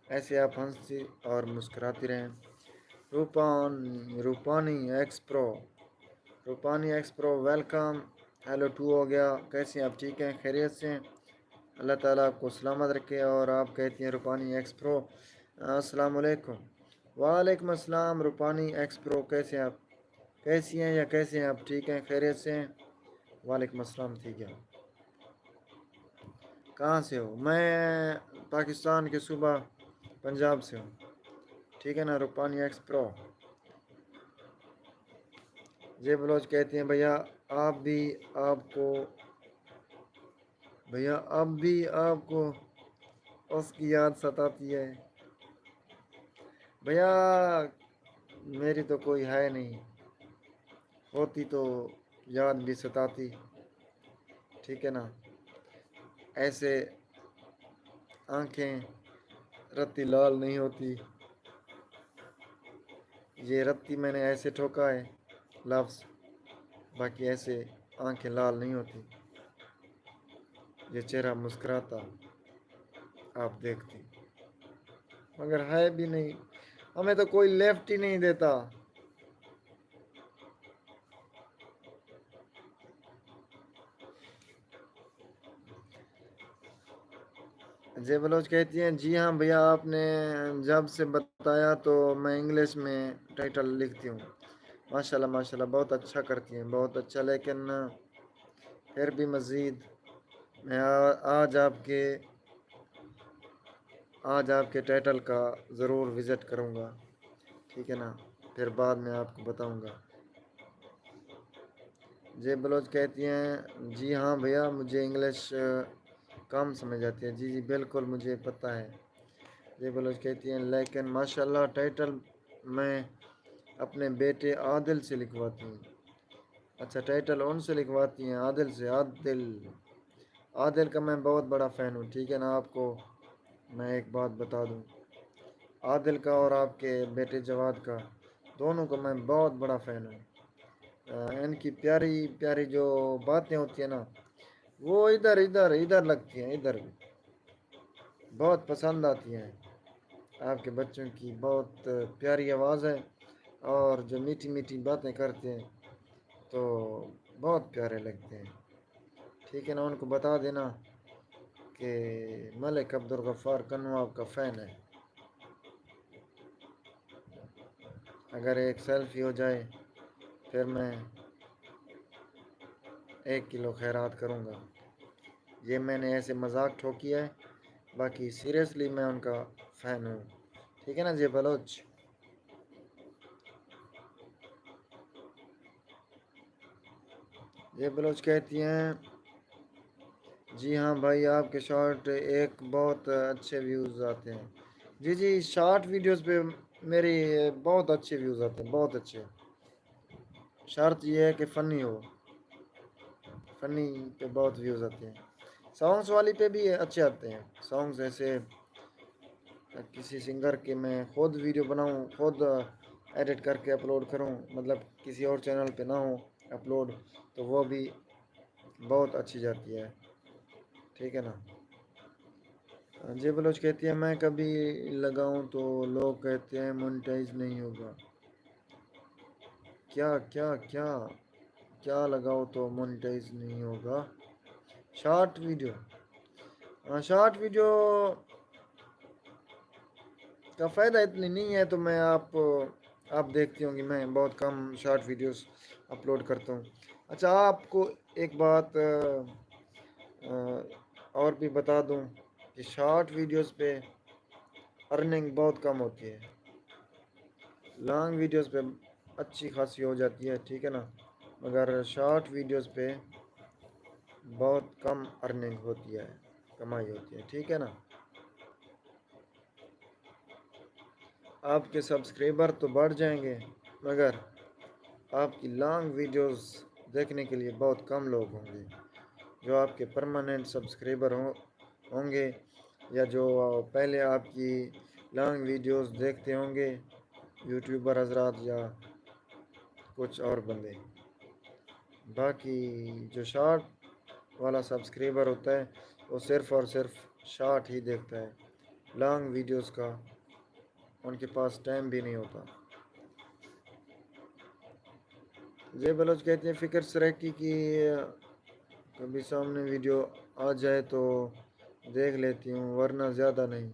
ایسے آپ ہنستی اور مسکراتی رہیں۔ روپانی ایکس پرو ویلکم، ہیلو 2 ہو گیا، کیسے ہیں آپ؟ ٹھیک ہیں، خیریت سے ہیں؟ اللہ تعالیٰ آپ کو سلامت رکھے۔ اور آپ کہتی ہیں روپانی ایکس پرو، السلام علیکم۔ وعلیکم السلام روپانی ایکس پرو، کیسے ہیں آپ؟ کیسی ہیں یا کیسے ہیں آپ؟ ٹھیک ہیں، خیریت سے ہیں؟ وعلیکم السلام، ٹھیک ہے۔ کہاں سے ہو؟ میں پاکستان کے صوبہ پنجاب سے ہوں، ٹھیک ہے نا؟ روپانی ایکس پرو۔ جے بلوچ کہتے ہیں بھیا آپ بھی آپ کو اس کی یاد ستاتی ہے؟ بھیا میری تو کوئی ہے نہیں، ہوتی تو یاد بھی ستاتی، ٹھیک ہے نا؟ ایسے آنکھیں رتی لال نہیں ہوتی، یہ رتی میں نے ایسے ٹھوکا ہے لفظ، باقی ایسے آنکھیں لال نہیں ہوتی، یہ چہرہ مسکراتا آپ دیکھتی، مگر ہے بھی نہیں، ہمیں تو کوئی لیفٹ ہی نہیں دیتا۔ جے بلوچ کہتی ہیں جی ہاں بھیا آپ نے جب سے بتایا تو میں انگلش میں ٹائٹل لکھتی ہوں، ماشاءاللہ ماشاءاللہ بہت اچھا کرتی ہیں، بہت اچھا، لیکن پھر بھی مزید میں آج آپ کے ٹائٹل کا ضرور وزٹ کروں گا، ٹھیک ہے نا؟ پھر بعد میں آپ کو بتاؤں گا۔ جے بلوچ کہتی ہیں جی ہاں بھیا مجھے انگلش کم سمجھ آتی ہے۔ جی جی بالکل مجھے پتہ ہے۔ جے بلوچ کہتی ہیں لیکن ماشاءاللہ ٹائٹل میں اپنے بیٹے عادل سے لکھواتی ہوں۔ اچھا ٹائٹل ان سے لکھواتی ہیں، عادل سے؟ عادل، عادل کا میں بہت بڑا فین ہوں، ٹھیک ہے نا۔ آپ کو میں ایک بات بتا دوں، عادل کا اور آپ کے بیٹے جواد کا، دونوں کا میں بہت بڑا فین ہوں۔ ان کی پیاری پیاری جو باتیں ہوتی ہیں نا، وہ ادھر ادھر ادھر لگتی ہیں، ادھر بہت پسند آتی ہیں۔ آپ کے بچوں کی بہت پیاری آواز ہے، اور جو میٹھی میٹھی باتیں کرتے ہیں تو بہت پیارے لگتے ہیں، ٹھیک ہے نا۔ ان کو بتا دینا کہ ملک عبدالغفار کنو آپ کا فین ہے۔ اگر ایک سیلفی ہو جائے پھر میں 1 کلو خیرات کروں گا۔ یہ میں نے ایسے مذاق ٹھوکی ہے، باقی سیریسلی میں ان کا فین ہوں، ٹھیک ہے نا جی بلوچ۔ یہ بلوچ کہتی ہیں جی ہاں بھائی آپ کے شارٹ ایک بہت اچھے ویوز آتے ہیں۔ جی جی شارٹ ویڈیوز پہ میری بہت اچھے ویوز آتے ہیں، بہت اچھے۔ شرط یہ ہے کہ فنی ہو، فنی پہ بہت ویوز آتے ہیں۔ سانگز والی پہ بھی اچھے آتے ہیں، سانگز ایسے کسی سنگر کے میں خود ویڈیو بناؤں، خود ایڈٹ کر کے اپلوڈ کروں، مطلب کسی اور چینل پہ نہ ہو اپلوڈ، تو وہ بھی بہت اچھی جاتی ہے، ٹھیک ہے نا۔ جے بلوچ کہتی ہے میں کبھی لگاؤں تو لوگ کہتے ہیں مونیٹائز نہیں ہوگا۔ کیا کیا کیا کیا لگاؤ تو مونیٹائز نہیں ہوگا؟ شارٹ ویڈیو، ہاں شارٹ ویڈیو کا فائدہ اتنی نہیں ہے، تو میں آپ دیکھتی ہوں گی میں بہت کم شارٹ ویڈیوز اپلوڈ کرتا ہوں۔ اچھا آپ کو ایک بات اور بھی بتا دوں کہ شارٹ ویڈیوز پہ ارننگ بہت کم ہوتی ہے، لانگ ویڈیوز پہ اچھی خاصی ہو جاتی ہے، ٹھیک ہے نا، مگر شارٹ ویڈیوز پہ بہت کم ارننگ ہوتی ہے، کمائی ہوتی ہے، ٹھیک ہے نا۔ آپ کے سبسکرائبر تو بڑھ جائیں گے، مگر آپ کی لانگ ویڈیوز دیکھنے کے لیے بہت کم لوگ ہوں گے، جو آپ کے پرماننٹ سبسکرائبر ہوں گے، یا جو پہلے آپ کی لانگ ویڈیوز دیکھتے ہوں گے، یوٹیوبر حضرات یا کچھ اور بندے۔ باقی جو شارٹ والا سبسکرائبر ہوتا ہے وہ صرف اور صرف شارٹ ہی دیکھتا ہے، لانگ ویڈیوز کا ان کے پاس ٹائم بھی نہیں ہوتا۔ جے بلوچ کہتے ہیں فکر سریکی کی کبھی سامنے ویڈیو آ جائے تو دیکھ لیتی ہوں ورنہ زیادہ نہیں۔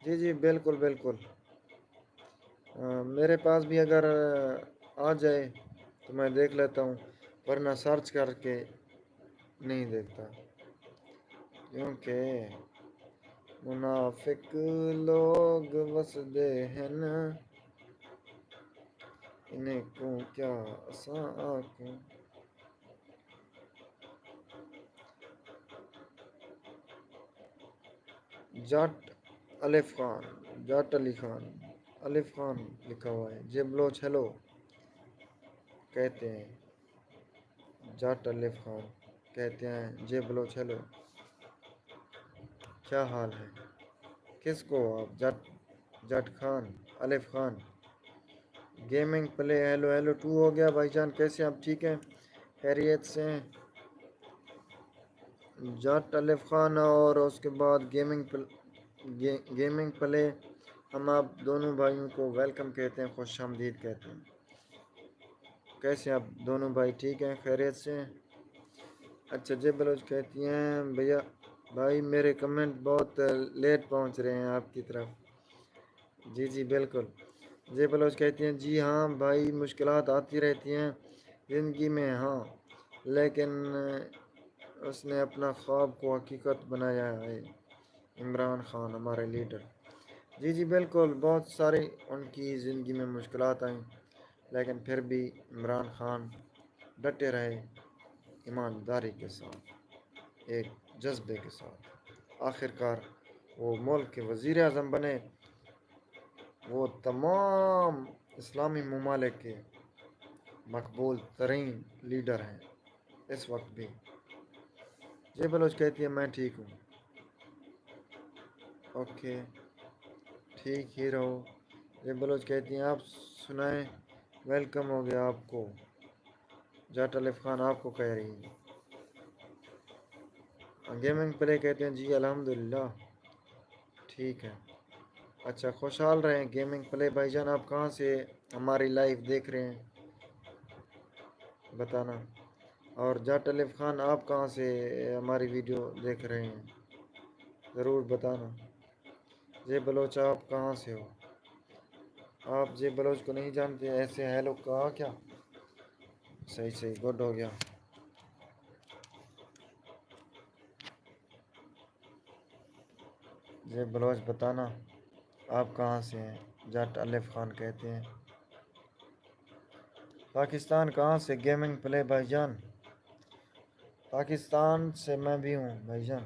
جی جی بالکل بالکل، میرے پاس بھی اگر آ جائے تو میں دیکھ لیتا ہوں، ورنہ سرچ کر کے نہیں دیکھتا، کیونکہ منافق لوگ وسدے ہیں نا، انہیں کو کیا اساں آنکھوں۔ جاٹ الف خان، جاٹ علی خان، الف خان لکھا ہوا ہے۔ جے بلوچ ہیلو کہتے ہیں، جاٹ الف خان کہتے ہیں جے بلوچ ہیلو، کیا حال ہے؟ کس کو آپ؟ جٹ خان، الف خان گیمنگ پلے، ہیلو ہیلو 2 ہو گیا بھائی جان، کیسے آپ؟ ٹھیک ہیں، خیریت سے ہیں؟ جٹ الف خان اور اس کے بعد گیمنگ پلے، ہم آپ دونوں بھائیوں کو ویلکم کہتے ہیں، خوش آمدید کہتے ہیں۔ کیسے آپ دونوں بھائی؟ ٹھیک ہیں، خیریت سے ہیں؟ اچھا جے بلوچ کہتی ہیں بھیا بھائی میرے کمنٹ بہت لیٹ پہنچ رہے ہیں آپ کی طرف۔ جی جی بالکل۔ جے بلوچ کہتی ہیں جی ہاں بھائی مشکلات آتی رہتی ہیں زندگی میں، ہاں لیکن اس نے اپنا خواب کو حقیقت بنایا ہے۔ عمران خان ہمارے لیڈر۔ جی جی بالکل، بہت ساری ان کی زندگی میں مشکلات آئیں، لیکن پھر بھی عمران خان ڈٹے رہے، ایمانداری کے ساتھ، ایک جذبے کے ساتھ۔ آخر کار وہ ملک کے وزیر اعظم بنے۔ وہ تمام اسلامی ممالک کے مقبول ترین لیڈر ہیں اس وقت بھی۔ جے بلوچ کہتی ہے میں ٹھیک ہوں۔ اوکے، ٹھیک ہی رہو۔ جے بلوچ کہتی ہیں آپ سنائیں، ویلکم ہو گیا آپ کو۔ جاٹ الف خان آپ کو کہہ رہی ہیں۔ گیمنگ پلے کہتے ہیں جی الحمدللہ ٹھیک ہے۔ اچھا، خوشحال رہیں گیمنگ پلے بھائی جان۔ آپ کہاں سے ہماری لائف دیکھ رہے ہیں بتانا، اور جاٹ الف خان آپ کہاں سے ہماری ویڈیو دیکھ رہے ہیں ضرور بتانا۔ جے بلوچ آپ کہاں سے ہو؟ آپ جے بلوچ کو نہیں جانتے، ایسے ہیلو کہا کیا؟ صحیح صحیح، گڈ ہو گیا۔ جے بلوچ بتانا آپ کہاں سے ہیں؟ جاٹ الف خان کہتے ہیں پاکستان کہاں سے گیمنگ پلے بھائی جان؟ پاکستان سے میں بھی ہوں بھائی جان۔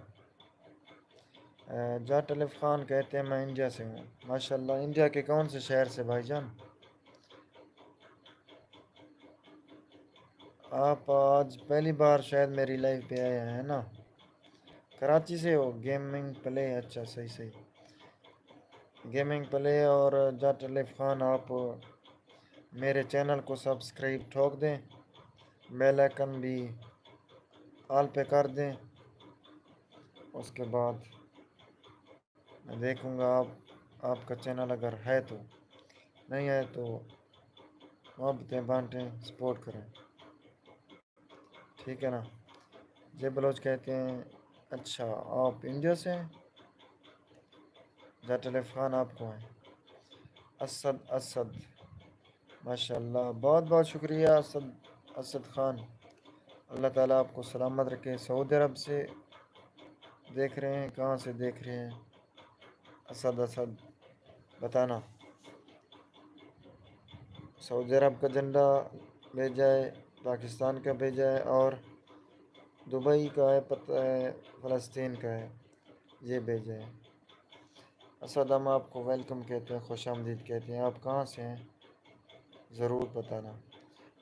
جاٹ الف خان کہتے ہیں میں انڈیا سے ہوں۔ ماشاءاللہ، انڈیا کے کون سے شہر سے بھائی جان؟ آپ آج پہلی بار شاید میری لائف پہ آئے ہیں نا؟ کراچی سے ہو؟ گیمنگ پلے، اچھا صحیح صحیح۔ گیمنگ پلے اور جاٹ الف خان، آپ میرے چینل کو سبسکرائب ٹھوک دیں، بیل آئکن بھی آل پہ کر دیں۔ اس کے بعد میں دیکھوں گا آپ کا چینل اگر ہے تو، نہیں ہے تو محبتیں بانٹیں، سپورٹ کریں، ٹھیک ہے نا؟ جے بلوچ کہتے ہیں اچھا آپ انڈیا سے ہیں؟ جاٹ الف خان آپ کو ہیں؟ اسد ماشاء اللہ، بہت بہت شکریہ اسد خان۔ اللہ تعالیٰ آپ کو سلامت رکھے۔ سعودی عرب سے دیکھ رہے ہیں؟ کہاں سے دیکھ رہے ہیں؟ اسد بتانا۔ سعودی عرب کا جھنڈا بھیجا ہے، پاکستان کا بھیجا ہے، اور دبئی کا ہے، پتہ ہے فلسطین کا ہے، یہ بھیجا ہے۔ اسد، ہم آپ کو ویلکم کہتے ہیں، خوش آمدید کہتے ہیں۔ آپ کہاں سے ہیں ضرور بتانا۔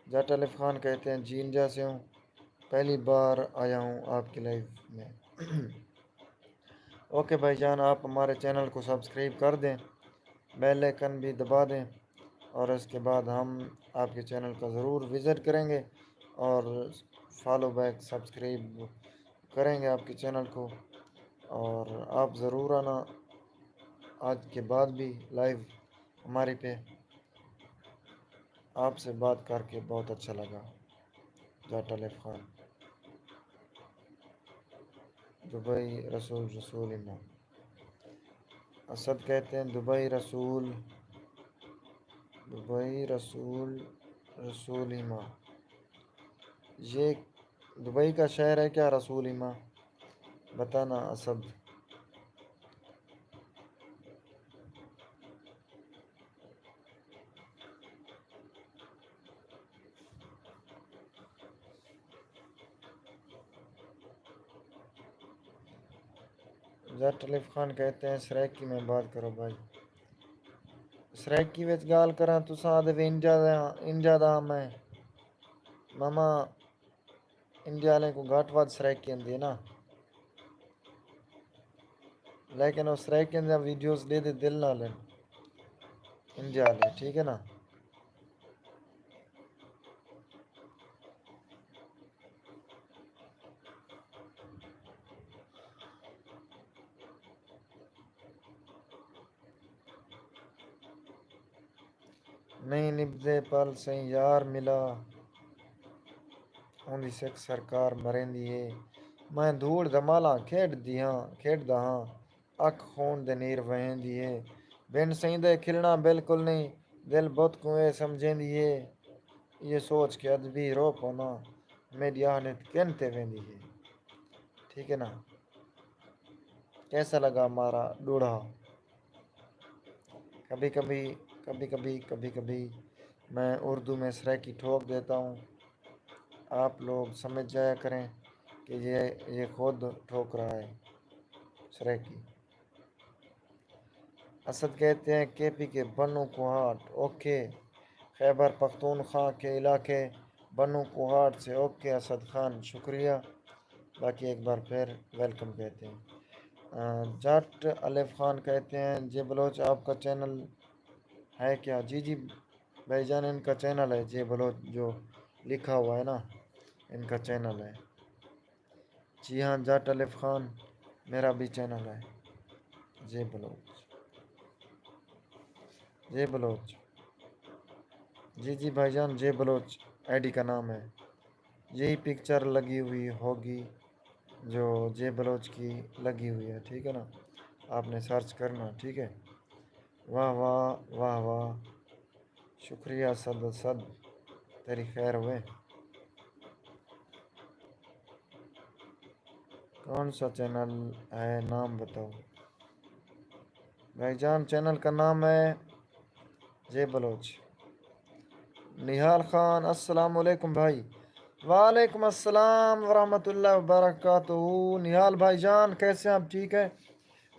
جاٹ الف خان کہتے ہیں جی انڈیا سے ہوں، پہلی بار آیا ہوں آپ کی لائف میں۔ اوکے بھائی جان، آپ ہمارے چینل کو سبسکرائب کر دیں، بیل آئکن بھی دبا دیں، اور اس کے بعد ہم آپ کے چینل کا ضرور وزٹ کریں گے، اور فالو بیک سبسکرائب کریں گے آپ کے چینل کو، اور آپ ضرور آنا آج کے بعد بھی لائیو ہماری پہ۔ آپ سے بات کر کے بہت اچھا لگا جاٹ الف خان۔ دبئی رسول امام اسد کہتے ہیں دبئی رسول امام، یہ دبئی کا شہر ہے کیا رسول امام؟ بتانا اسد۔ جاٹ الف خان کہتے ہیں سریکی میں بات کرو بھائی۔ سریکی وچ گال کراں تساں دے انڈیا دا میں ماما، انڈیا والے کو گھٹ ود سریکی آندی ہے نا، لیکن وہ سریکی دے ویڈیوز لے دے دل نہ لین انڈیا والے، ٹھیک ہے نا؟ نہیں نبدے پل سہیں یار ملا ہوندی سکھ سرکار مریندی ہے، میں دھوڑ دمالاں کھیڈدا ہاں، اکھ خون دے نیر وہیندی ہے، بن سہیں دے کھلنا بالکل نہیں، دل بت کو اے سمجھیندی ہے، یہ سوچ کے ادبی رو پونا میری آہنت کن تے ویندی ہے، ٹھیک ہے نا؟ کیسا لگا ہمارا ڈوڑا؟ کبھی کبھی میں اردو میں سریکی ٹھوک دیتا ہوں، آپ لوگ سمجھ جایا کریں کہ یہ خود ٹھوک رہا ہے سریکی۔ اسد کہتے ہیں کے پی کے بنو کوہاٹ، اوکے، خیبر پختونخوا کے علاقے بنو کوہاٹ سے، اوکے اسد خان، شکریہ۔ باقی ایک بار پھر ویلکم کہتے ہیں۔ جٹ الف خان کہتے ہیں جے بلوچ آپ کا چینل ہے کیا؟ جی جی بھائی جان، ان کا چینل ہے جے بلوچ، جو لکھا ہوا ہے نا، ان کا چینل ہے۔ جی ہاں جٹ الف خان، میرا بھی چینل ہے جے بلوچ، جے بلوچ، جی جی بھائی جان، جے بلوچ آئی ڈی کا نام ہے۔ یہی پکچر لگی ہوئی ہوگی جو جے بلوچ کی لگی ہوئی ہے، ٹھیک ہے نا، آپ نے سرچ کرنا، ٹھیک ہے۔ واہ واہ واہ واہ، شکریہ صد تیری خیر ہوئے۔ کون سا چینل ہے، نام بتاؤ بھائی جان؟ چینل کا نام ہے جے بلوچ۔ نہال خان السلام علیکم بھائی۔ وعلیکم السلام ورحمۃ اللہ وبرکاتہ۔ نہال بھائی جان کیسے ہیں آپ؟ ٹھیک ہے،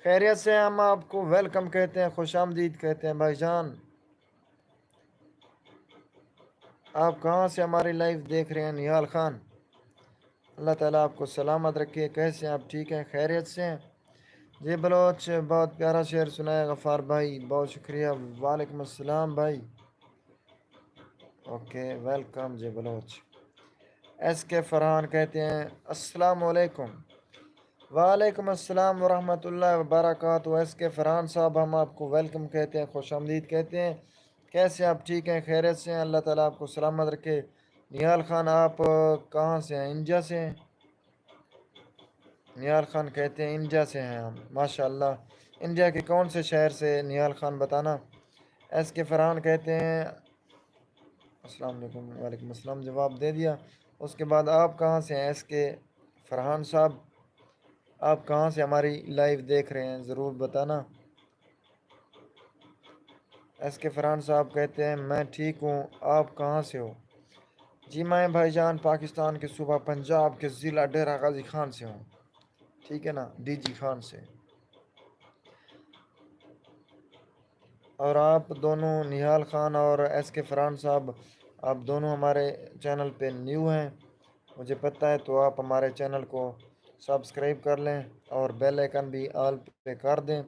خیریت سے ہم آپ کو ویلکم کہتے ہیں، خوش آمدید کہتے ہیں بھائی جان۔ آپ کہاں سے ہماری لائف دیکھ رہے ہیں نہال خان؟ اللہ تعالیٰ آپ کو سلامت رکھے، کیسے ہیں آپ؟ ٹھیک ہیں، خیریت سے ہیں؟ جی بلوچ بہت پیارا شعر سنایا غفار بھائی، بہت شکریہ۔ وعلیکم السلام بھائی، اوکے ویلکم جی بلوچ۔ ایس کے فرحان کہتے ہیں السلام علیکم۔ وعلیکم السلام ورحمۃ اللہ وبرکاتہ۔ ایس کے فرحان صاحب، ہم آپ کو ویلکم کہتے ہیں، خوش آمدید کہتے ہیں، کیسے آپ؟ ٹھیک ہیں، خیریت سے ہیں؟ اللہ تعالیٰ آپ کو سلامت رکھے۔ نہال خان آپ کہاں سے ہیں؟ انڈیا سے ہیں؟ نہال خان کہتے ہیں انڈیا سے ہیں ہم، ماشاء اللہ۔ انڈیا کے کون سے شہر سے نہال خان بتانا؟ ایس کے فرحان کہتے ہیں السلام علیکم، وعلیکم السلام، جواب دے دیا۔ اس کے بعد آپ کہاں سے ہیں ایس کے فرحان صاحب؟ آپ کہاں سے ہماری لائیو دیکھ رہے ہیں، ضرور بتانا۔ ایس کے فرحان صاحب کہتے ہیں میں ٹھیک ہوں، آپ کہاں سے ہو؟ جی میں بھائی جان پاکستان کے صوبہ پنجاب کے ضلع ڈیرہ غازی خان سے ہوں، ٹھیک ہے نا، ڈی جی خان سے۔ اور آپ دونوں، نہال خان اور ایس کے فرحان صاحب، آپ دونوں ہمارے چینل پہ نیو ہیں، مجھے پتہ ہے، تو آپ ہمارے چینل کو سبسکرائب کر لیں اور بیل آئیکن بھی آل پہ کر دیں،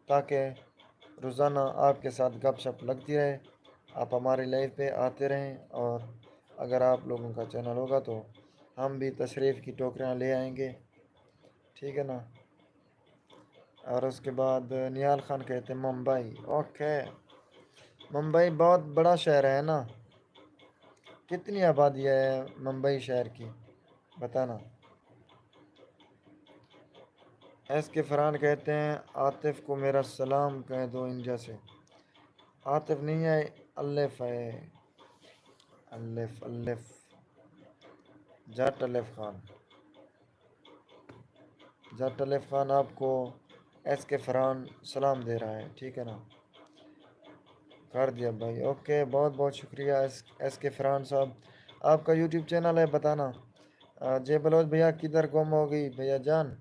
تاکہ روزانہ آپ کے ساتھ گپ شپ لگتی رہے، آپ ہماری لائف پہ آتے رہیں، اور اگر آپ لوگوں کا چینل ہوگا تو ہم بھی تشریف کی ٹوکریاں لے آئیں گے، ٹھیک ہے نا۔ اور اس کے بعد نہال خان کہتے ہیں ممبئی، اوکے، ممبئی بہت بڑا شہر ہے نا، کتنی آبادی ہے ممبئی شہر کی بتانا۔ ایس کے فرحان کہتے ہیں عاطف کو میرا سلام کہہ دو انڈیا سے۔ عاطف نہیں ہے، الف ہے، الف جٹ الف خان، جٹ الف خان آپ کو ایس کے فرحان سلام دے رہا ہے، ٹھیک ہے نا، کر دیا بھائی، اوکے، بہت بہت شکریہ ایس کے فرحان صاحب۔ آپ کا یوٹیوب چینل ہے بتانا۔ جے بلوچ بھیا کدھر گم ہو گئی بھیا جان؟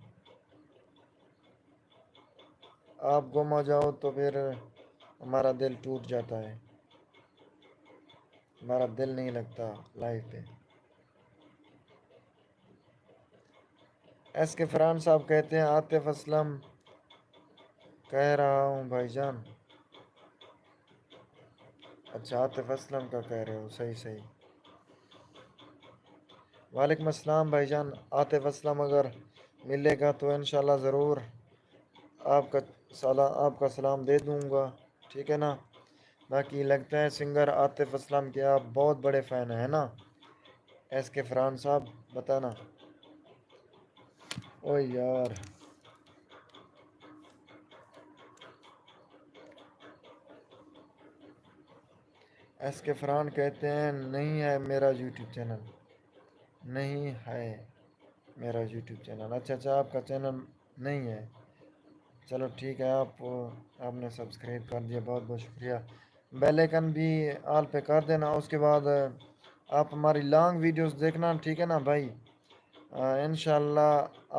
آپ گم ہو جاؤ تو پھر ہمارا دل ٹوٹ جاتا ہے، ہمارا دل نہیں لگتا لائف پہ۔ ایس کے فرحان صاحب کہتے ہیں عاطف اسلم کہہ رہا ہوں بھائی جان، اچھا عاطف اسلم کا کہہ رہے ہو، صحیح صحیح۔ وعلیکم السلام بھائی جان، عاطف اسلم اگر ملے گا تو انشاءاللہ ضرور آپ کا سلام دے دوں گا، ٹھیک ہے نا۔ باقی لگتا ہے سنگر عاطف اسلم کے آپ بہت بڑے فین ہیں نا ایس کے فرحان صاحب، بتانا۔ اوہ یار، ایس کے فرحان کہتے ہیں نہیں ہے میرا یوٹیوب چینل، نہیں ہے میرا یوٹیوب چینل، اچھا اچھا، آپ کا چینل نہیں ہے، چلو ٹھیک ہے، آپ نے سبسکرائب کر دیا، بہت بہت شکریہ۔ بیل آئکن بھی آل پہ کر دینا، اس کے بعد آپ ہماری لانگ ویڈیوز دیکھنا، ٹھیک ہے نا بھائی؟ انشاءاللہ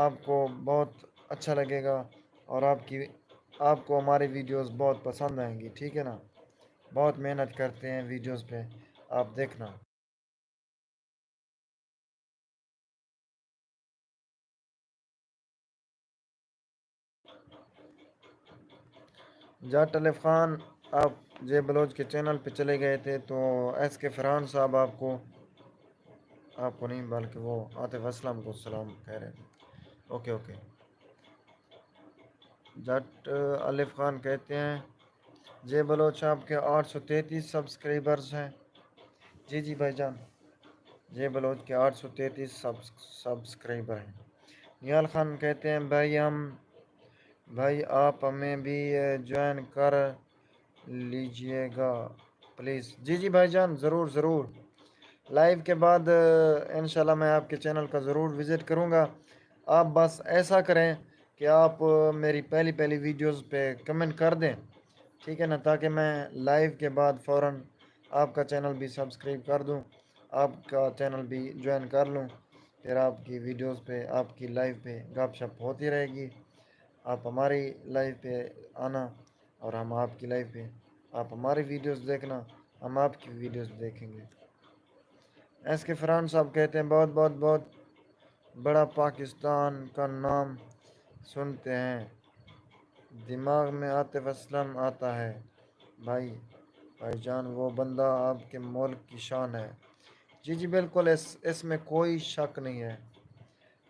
آپ کو بہت اچھا لگے گا، اور آپ کو ہماری ویڈیوز بہت پسند آئیں گی، ٹھیک ہے نا؟ بہت محنت کرتے ہیں ویڈیوز پہ، آپ دیکھنا۔ جاٹ الف خان، آپ جے بلوچ کے چینل پہ چلے گئے تھے تو ایس کے فرحان صاحب آپ کو نہیں بلکہ وہ عاطف اسلم کو سلام کہہ رہے تھے۔ Okay okay. جٹ الف خان کہتے ہیں جے بلوچ آپ کے 833 سبسکرائبرز ہیں۔ جی جی بھائی جان، جے بلوچ کے 833 سبسکرائبر ہیں۔ نیال خان کہتے ہیں بھائی آپ ہمیں بھی جوائن کر لیجئے گا پلیز۔ جی جی بھائی جان، ضرور ضرور، لائیو کے بعد انشاءاللہ میں آپ کے چینل کا ضرور وزٹ کروں گا۔ آپ بس ایسا کریں کہ آپ میری پہلی ویڈیوز پہ کمنٹ کر دیں، ٹھیک ہے نا؟ تاکہ میں لائیو کے بعد فوراً آپ کا چینل بھی سبسکرائب کر دوں، آپ کا چینل بھی جوائن کر لوں، پھر آپ کی ویڈیوز پہ، آپ کی لائیو پہ گپ شپ ہوتی رہے گی۔ آپ ہماری لائیو پہ آنا اور ہم آپ کی لائیو پہ، آپ ہماری ویڈیوز دیکھنا، ہم آپ کی ویڈیوز دیکھیں گے۔ ایس کے فرحان صاحب کہتے ہیں بہت بہت بہت بڑا پاکستان کا نام سنتے ہیں دماغ میں عاطف اسلم آتا ہے۔ بھائی جان، وہ بندہ آپ کے ملک کی شان ہے۔ جی جی بالکل، اس میں کوئی شک نہیں ہے۔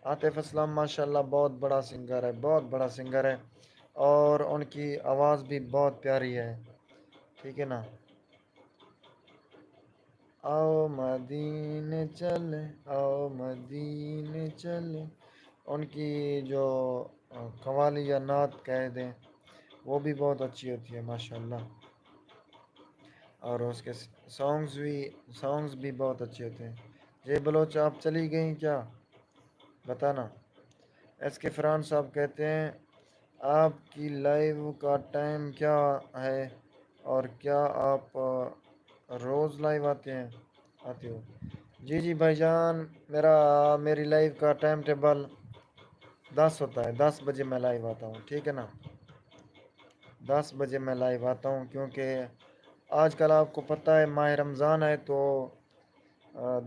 عاطف اسلم ماشاءاللہ بہت بڑا سنگر ہے، بہت بڑا سنگر ہے، اور ان کی آواز بھی بہت پیاری ہے، ٹھیک ہے نا؟ آؤ مدینے چلے، آؤ مدینے چلے، ان کی جو قوالی یا نعت کہہ دیں وہ بھی بہت اچھی ہوتی ہے ماشاءاللہ، اور اس کے سانگز بھی بہت اچھے ہوتے ہیں۔ جے بلوچ آپ چلی گئیں کیا؟ بتانا۔ ایس کے فرحان صاحب کہتے ہیں آپ کی لائیو کا ٹائم کیا ہے، اور کیا آپ روز لائیو آتے ہو؟ جی جی بھائی جان، میری لائیو کا ٹائم ٹیبل 10 ہوتا ہے، 10 بجے میں لائیو آتا ہوں، ٹھیک ہے نا؟ 10 بجے میں لائیو آتا ہوں، کیونکہ آج کل آپ کو پتہ ہے ماہ رمضان ہے، تو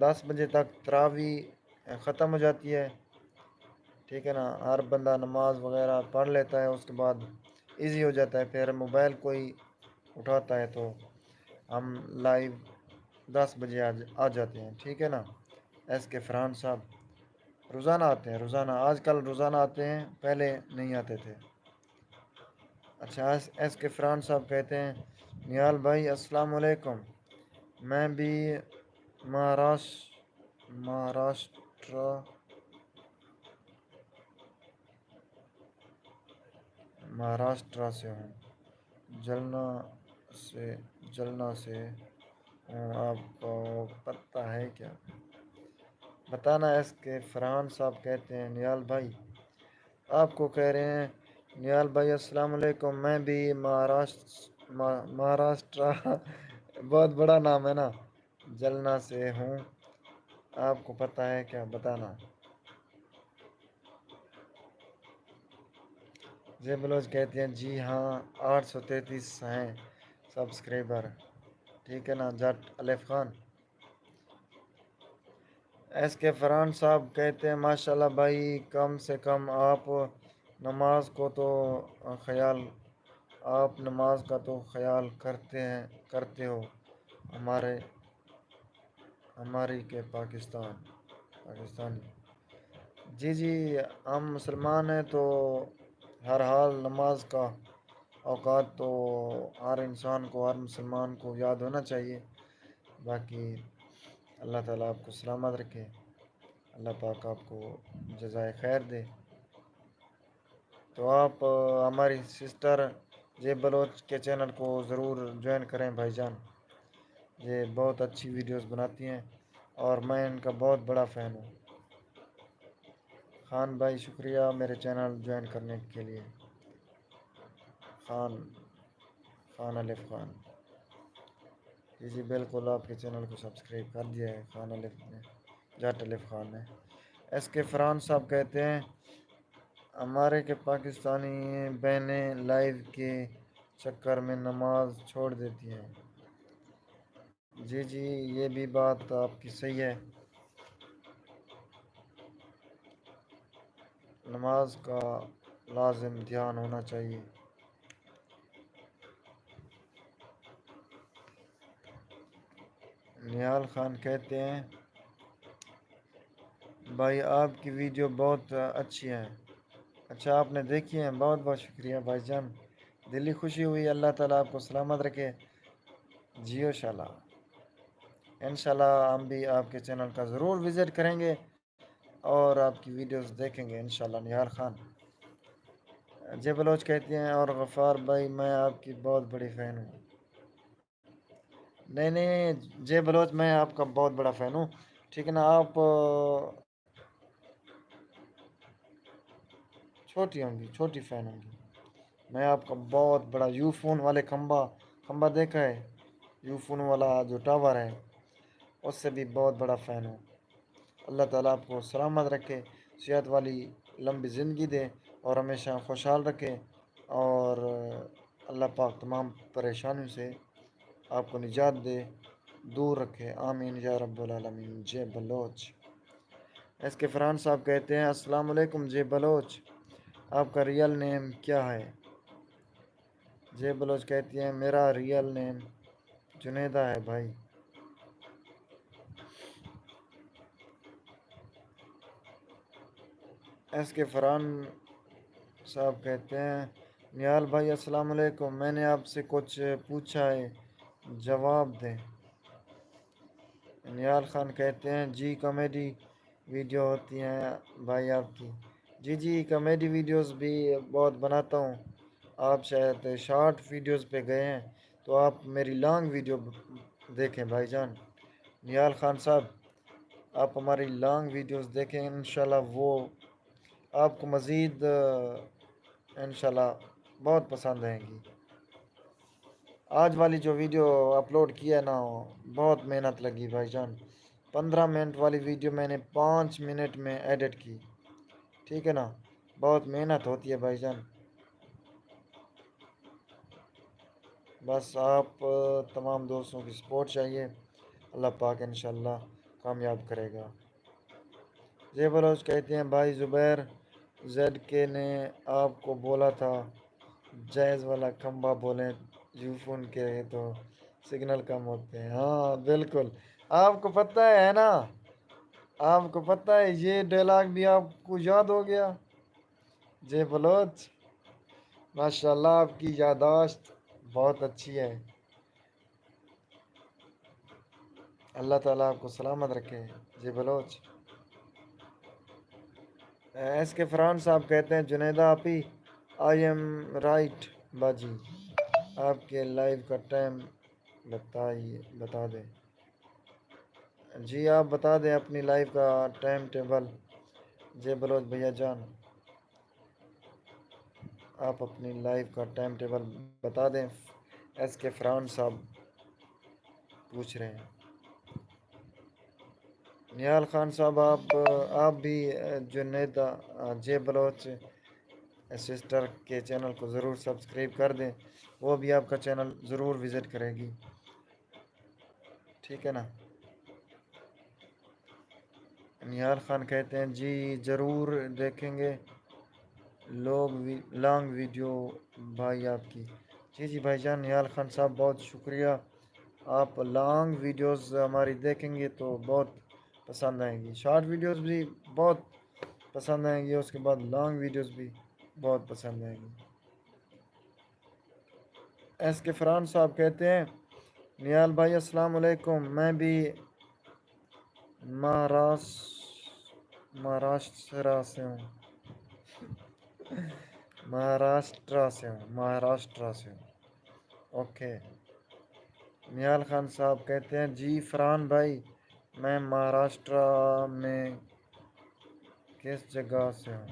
10 بجے تک تراویح ختم ہو جاتی ہے، ٹھیک ہے نا؟ ہر بندہ نماز وغیرہ پڑھ لیتا ہے، اس کے بعد ایزی ہو جاتا ہے، پھر موبائل کوئی اٹھاتا ہے تو ہم لائیو 10 بجے آ جاتے ہیں، ٹھیک ہے نا؟ ایس کے فرحان صاحب روزانہ آتے ہیں، روزانہ، آج کل روزانہ آتے ہیں، پہلے نہیں آتے تھے۔ اچھا، ایس کے فرحان صاحب کہتے ہیں نیال بھائی السلام علیکم، میں بھی مہاراشٹر سے ہوں، جلنا سے ہوں، آپ کو پتہ ہے کیا؟ بتانا۔ ایس کے فرحان صاحب کہتے ہیں نیال بھائی، آپ کو کہہ رہے ہیں نیال بھائی السلام علیکم، میں بھی مہاراشٹر بہت بڑا نام ہے نا، جلنا سے ہوں، آپ کو پتہ ہے کیا؟ بتانا۔ جے بلوچ کہتے ہیں جی ہاں 833 ہیں سبسکرائبر، ٹھیک ہے نا؟ جٹ الف خان۔ ایس کے فرحان صاحب کہتے ہیں ماشاءاللہ بھائی، کم سے کم آپ نماز کا تو خیال کرتے ہو، ہماری کے پاکستانی۔ جی جی، ہم مسلمان ہیں تو ہر حال نماز کا اوقات تو ہر انسان کو، ہر مسلمان کو یاد ہونا چاہیے۔ باقی اللہ تعالیٰ آپ کو سلامت رکھے، اللہ پاک آپ کو جزائے خیر دے۔ تو آپ ہماری سسٹر جے بلوچ کے چینل کو ضرور جوائن کریں بھائی جان، یہ بہت اچھی ویڈیوز بناتی ہیں، اور میں ان کا بہت بڑا فین ہوں۔ خان بھائی شکریہ میرے چینل جوائن کرنے کے لیے۔ خان خان الف خان، جی بالکل آپ کے چینل کو سبسکرائب کر دیا ہے خان الف نے، جٹ الف خان نے۔ ایس کے فرحان صاحب کہتے ہیں ہمارے کے پاکستانی بہنیں لائیو کے چکر میں نماز چھوڑ دیتی ہیں۔ جی جی یہ بھی بات آپ کی صحیح ہے، نماز کا لازم دھیان ہونا چاہیے۔ نیال خان کہتے ہیں بھائی آپ کی ویڈیو بہت اچھی ہے۔ اچھا آپ نے دیکھی ہیں، بہت بہت شکریہ بھائی جان، دلی خوشی ہوئی، اللہ تعالیٰ آپ کو سلامت رکھے۔ جیو شالا انشاءاللہ ہم بھی آپ کے چینل کا ضرور وزٹ کریں گے اور آپ کی ویڈیوز دیکھیں گے انشاءاللہ۔ نیال خان جے بلوچ کہتے ہیں اور غفار بھائی میں آپ کی بہت بڑی فین ہوں۔ نہیں نہیں جے بلوچ میں آپ کا بہت بڑا فین ہوں، ٹھیک ہے نا۔ آپ چھوٹی ہوں گی، چھوٹی فین ہوں گی، میں آپ کا بہت بڑا یو فون والے کھمبا دیکھا ہے، یو فون والا جو ٹاور ہے اس سے بھی بہت بڑا فین ہوں۔ اللہ تعالیٰ آپ کو سلامت رکھے، صحت والی لمبی زندگی دے اور ہمیشہ خوشحال رکھے، اور اللہ پاک تمام پریشانیوں سے آپ کو نجات دے، دور رکھے، آمین یا رب العالمین۔ جے بلوچ ایس کے فرحان صاحب کہتے ہیں السلام علیکم جے بلوچ، آپ کا ریئل نیم کیا ہے؟ جے بلوچ کہتی ہیں میرا ریئل نیم جنیدہ ہے بھائی۔ ایس کے فرحان صاحب کہتے ہیں نیال بھائی السلام علیکم، میں نے آپ سے کچھ پوچھا ہے، جواب دیں۔ نیال خان کہتے ہیں جی کامیڈی ویڈیو ہوتی ہیں بھائی آپ کی؟ جی جی کامیڈی ویڈیوز بھی بہت بناتا ہوں، آپ شاید شارٹ ویڈیوز پہ گئے ہیں تو آپ میری لانگ ویڈیو دیکھیں بھائی جان۔ نیال خان صاحب آپ ہماری لانگ ویڈیوز دیکھیں، انشاءاللہ وہ آپ کو مزید انشاءاللہ بہت پسند آئیں گی۔ آج والی جو ویڈیو اپلوڈ کی ہے نا بہت محنت لگی بھائی جان، 15 منٹ والی ویڈیو میں نے 5 منٹ میں ایڈٹ کی، ٹھیک ہے نا، بہت محنت ہوتی ہے بھائی جان۔ بس آپ تمام دوستوں کی سپورٹ چاہیے، اللہ پاک انشاءاللہ کامیاب کرے گا۔ جے بلوچ کہتے ہیں بھائی زبیر زیڈ کے نے آپ کو بولا تھا جائز والا کھمبا بولیں، یو فون کے تو سگنل کم ہوتے ہیں۔ ہاں بالکل، آپ کو پتہ ہے نا، آپ کو پتہ ہے یہ ڈائلاگ بھی آپ کو یاد ہو گیا۔ جے بلوچ ماشاءاللہ آپ کی یادداشت بہت اچھی ہے، اللہ تعالیٰ آپ کو سلامت رکھے جے بلوچ۔ ایس کے فرحان صاحب کہتے ہیں جنیدہ آپی آئی ایم رائٹ باجی، آپ کے لائیو کا ٹائم بتا دیں۔ جی آپ بتا دیں اپنی لائیو کا ٹائم ٹیبل جے بلوچ بھیا جان، آپ اپنی لائیو کا ٹائم ٹیبل بتا دیں، ایس کے فرحان صاحب پوچھ رہے ہیں۔ نیال خان صاحب آپ بھی جنیدہ جے بلوچ سسٹر کے چینل کو ضرور سبسکرائب کر دیں، وہ بھی آپ کا چینل ضرور وزٹ کرے گی، ٹھیک ہے نا۔ نیال خان کہتے ہیں جی ضرور دیکھیں گے لانگ ویڈیو بھائی آپ کی۔ جی جی بھائی جان، نیال خان صاحب بہت شکریہ، آپ لانگ ویڈیوز ہماری دیکھیں گے تو بہت پسند آئیں گی، شارٹ ویڈیوز بھی بہت پسند آئیں گی، اس کے بعد لانگ ویڈیوز بھی بہت پسند آئیں گی۔ ایس کے فرحان صاحب کہتے ہیں نیال بھائی السلام علیکم، میں بھی مہاراشٹرا سے ہوں، مہاراشٹرا سے ہوں، اوکے۔ نیال خان صاحب کہتے ہیں جی فرحان بھائی میں مہاراشٹرا میں کس جگہ سے ہوں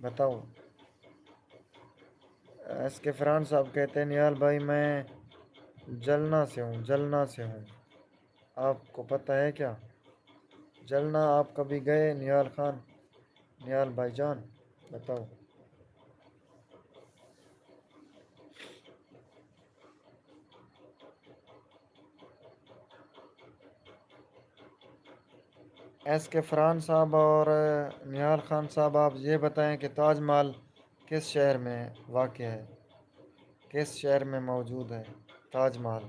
بتاؤ۔ ایس کے فرحان صاحب کہتے ہیں نیال بھائی میں جلنا سے ہوں. آپ کو پتہ ہے کیا جلنا؟ آپ کبھی گئے نیال خان، نیال بھائی جان بتاؤ. ایس کے فرحان صاحب اور نیال خان صاحب آپ یہ بتائیں کہ تاج محل کس شہر میں واقع ہے، کس شہر میں موجود ہے تاج محل؟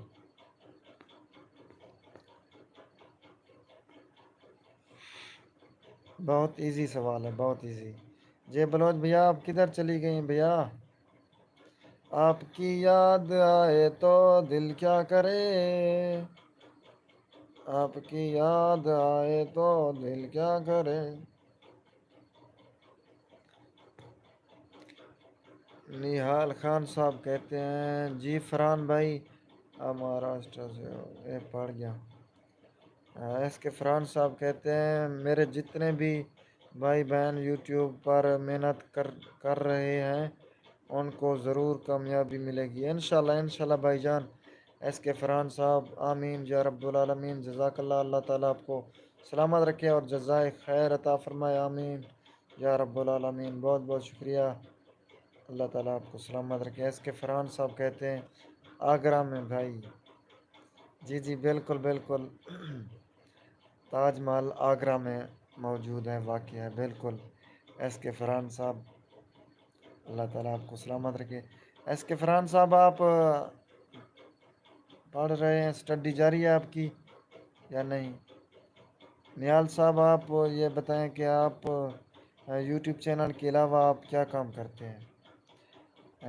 بہت ایزی سوال ہے، بہت ایزی. جے بلوچ بھیا آپ کدھر چلی گئی بھیا؟ آپ کی یاد آئے تو دل کیا کرے، آپ کی یاد آئے تو دل کیا کرے. نہال خان صاحب کہتے ہیں جی فرحان بھائی آپ مہاراشٹر سے ہو، یہ پڑھ گیا. ایس کے فرحان صاحب کہتے ہیں میرے جتنے بھی بھائی بہن یوٹیوب پر محنت کر رہے ہیں ان کو ضرور کامیابی ملے گی انشاءاللہ بھائی جان. ایس کے فرحان صاحب آمین یا رب العالمین. جزاک اللہ، اللہ تعالیٰ آپ کو سلامت رکھے اور جزائے خیر عطا فرمائے، آمین یا رب العالمین. بہت بہت شکریہ، اللہ تعالیٰ آپ کو سلامت رکھے. ایس کے فرحان صاحب کہتے ہیں آگرہ میں بھائی. جی جی بالکل بالکل. تاج محل آگرہ میں موجود ہے، واقع ہے بالکل. ایس کے فرحان صاحب اللہ تعالیٰ آپ کو سلامت رکھے. ایس کے فرحان صاحب آپ پڑھ رہے ہیں، اسٹڈی جاری ہے آپ کی یا نہیں؟ نیال صاحب آپ یہ بتائیں کہ آپ یوٹیوب چینل کے علاوہ آپ کیا کام کرتے ہیں؟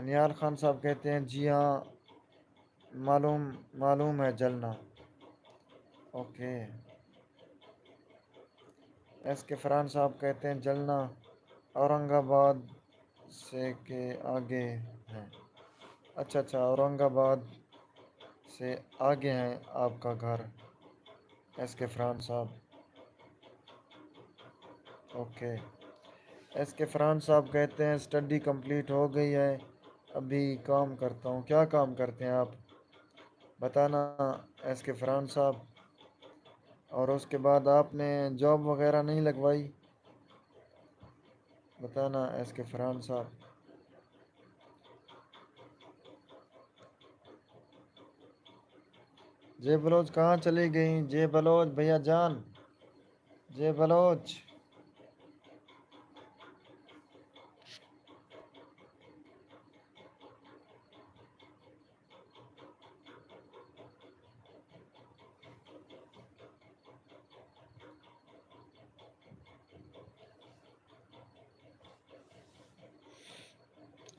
نیال خان صاحب کہتے ہیں جی ہاں معلوم ہے جلنا. اوکے. ایس کے فرحان صاحب کہتے ہیں جلنا اورنگ آباد سے کے آگے ہیں. اچھا اچھا، اورنگ آباد سے آگے ہیں آپ کا گھر ایس کے فرحان صاحب. اوکے. ایس کے فرحان صاحب کہتے ہیں اسٹڈی کمپلیٹ ہو گئی ہے، ابھی کام کرتا ہوں. کیا کام کرتے ہیں آپ بتانا ایس کے فرحان صاحب؟ اور اس کے بعد آپ نے جاب وغیرہ نہیں لگوائی بتانا ایس کے فرحان صاحب. جے بلوچ کہاں چلی گئیں جے بلوچ بھیا جان؟ جے بلوچ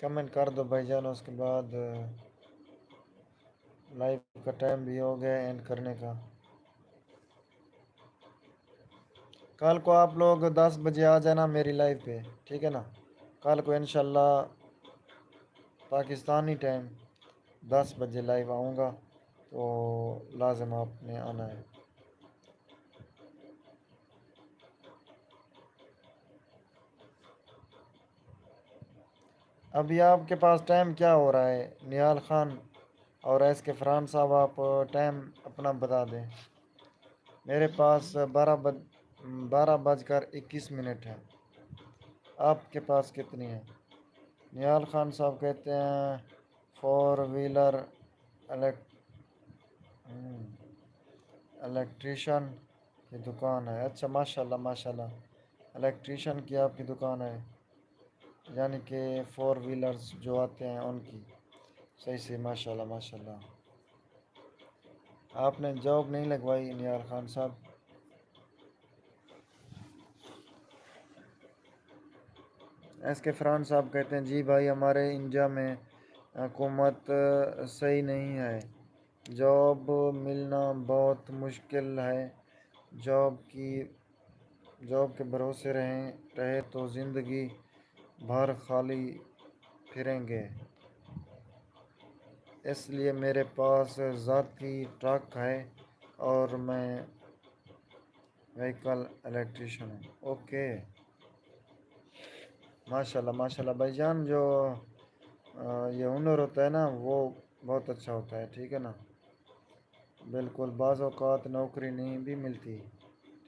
کمنٹ کر دو بھائی جان. اس کے بعد لائیو کا ٹائم بھی ہو گیا اینڈ کرنے کا. کل کو آپ لوگ 10 بجے آ جانا میری لائیو پہ، ٹھیک ہے نا؟ کل کو انشاءاللہ پاکستانی ٹائم 10 بجے لائیو آؤں گا، تو لازم آپ نے آنا ہے. ابھی آپ کے پاس ٹائم کیا ہو رہا ہے نیال خان اور ایس کے فرحان صاحب؟ آپ ٹائم اپنا بتا دیں. میرے پاس 12:21 ہے. آپ کے پاس کتنی ہے؟ نیال خان صاحب کہتے ہیں 4 ویلر الیکٹریشن کی دکان ہے. اچھا ماشاء اللہ ماشاء اللہ، الیکٹریشن کی آپ کی دکان ہے، یعنی کہ 4 ویلرز جو آتے ہیں ان کی. صحیح سے ماشاء اللہ ماشاء اللہ. آپ نے جاب نہیں لگوائی نیال خان صاحب؟ ایس کے فرحان صاحب کہتے ہیں جی بھائی ہمارے انڈیا میں حکومت صحیح نہیں ہے، جاب ملنا بہت مشکل ہے. جاب کے بھروسے رہے تو زندگی بھر خالی پھریں گے. اس لیے میرے پاس ذاتی ٹرک ہے اور میں وہیکل الیکٹریشین ہوں. اوکے ماشاء اللہ ماشاء اللہ بھائی جان. جو یہ ہنر ہوتا ہے نا وہ بہت اچھا ہوتا ہے، ٹھیک ہے نا؟ بالکل، بعض اوقات نوکری نہیں بھی ملتی،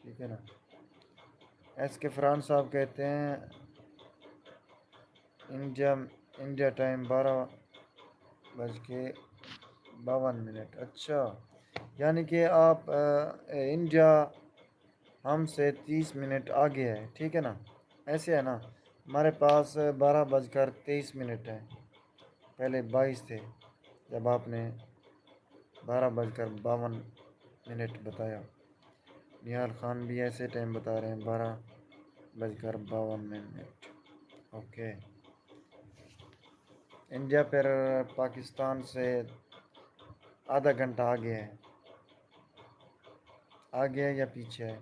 ٹھیک ہے نا؟ ایس کے فرحان صاحب کہتے ہیں انڈیا انڈیا ٹائم 12:52۔ اچھا، یعنی کہ آپ انڈیا ہم سے 30 منٹ آگے ہے، ٹھیک ہے نا؟ ایسے ہے نا، ہمارے پاس 12:23 ہے، پہلے 22 تھے جب آپ نے 12:52 بتایا۔ نیال خان بھی ایسے ٹائم بتا رہے ہیں، 12:52۔ اوکے، انڈیا پھر پاکستان سے آدھا گھنٹہ آگے ہے، آگے ہے یا پیچھے ہے؟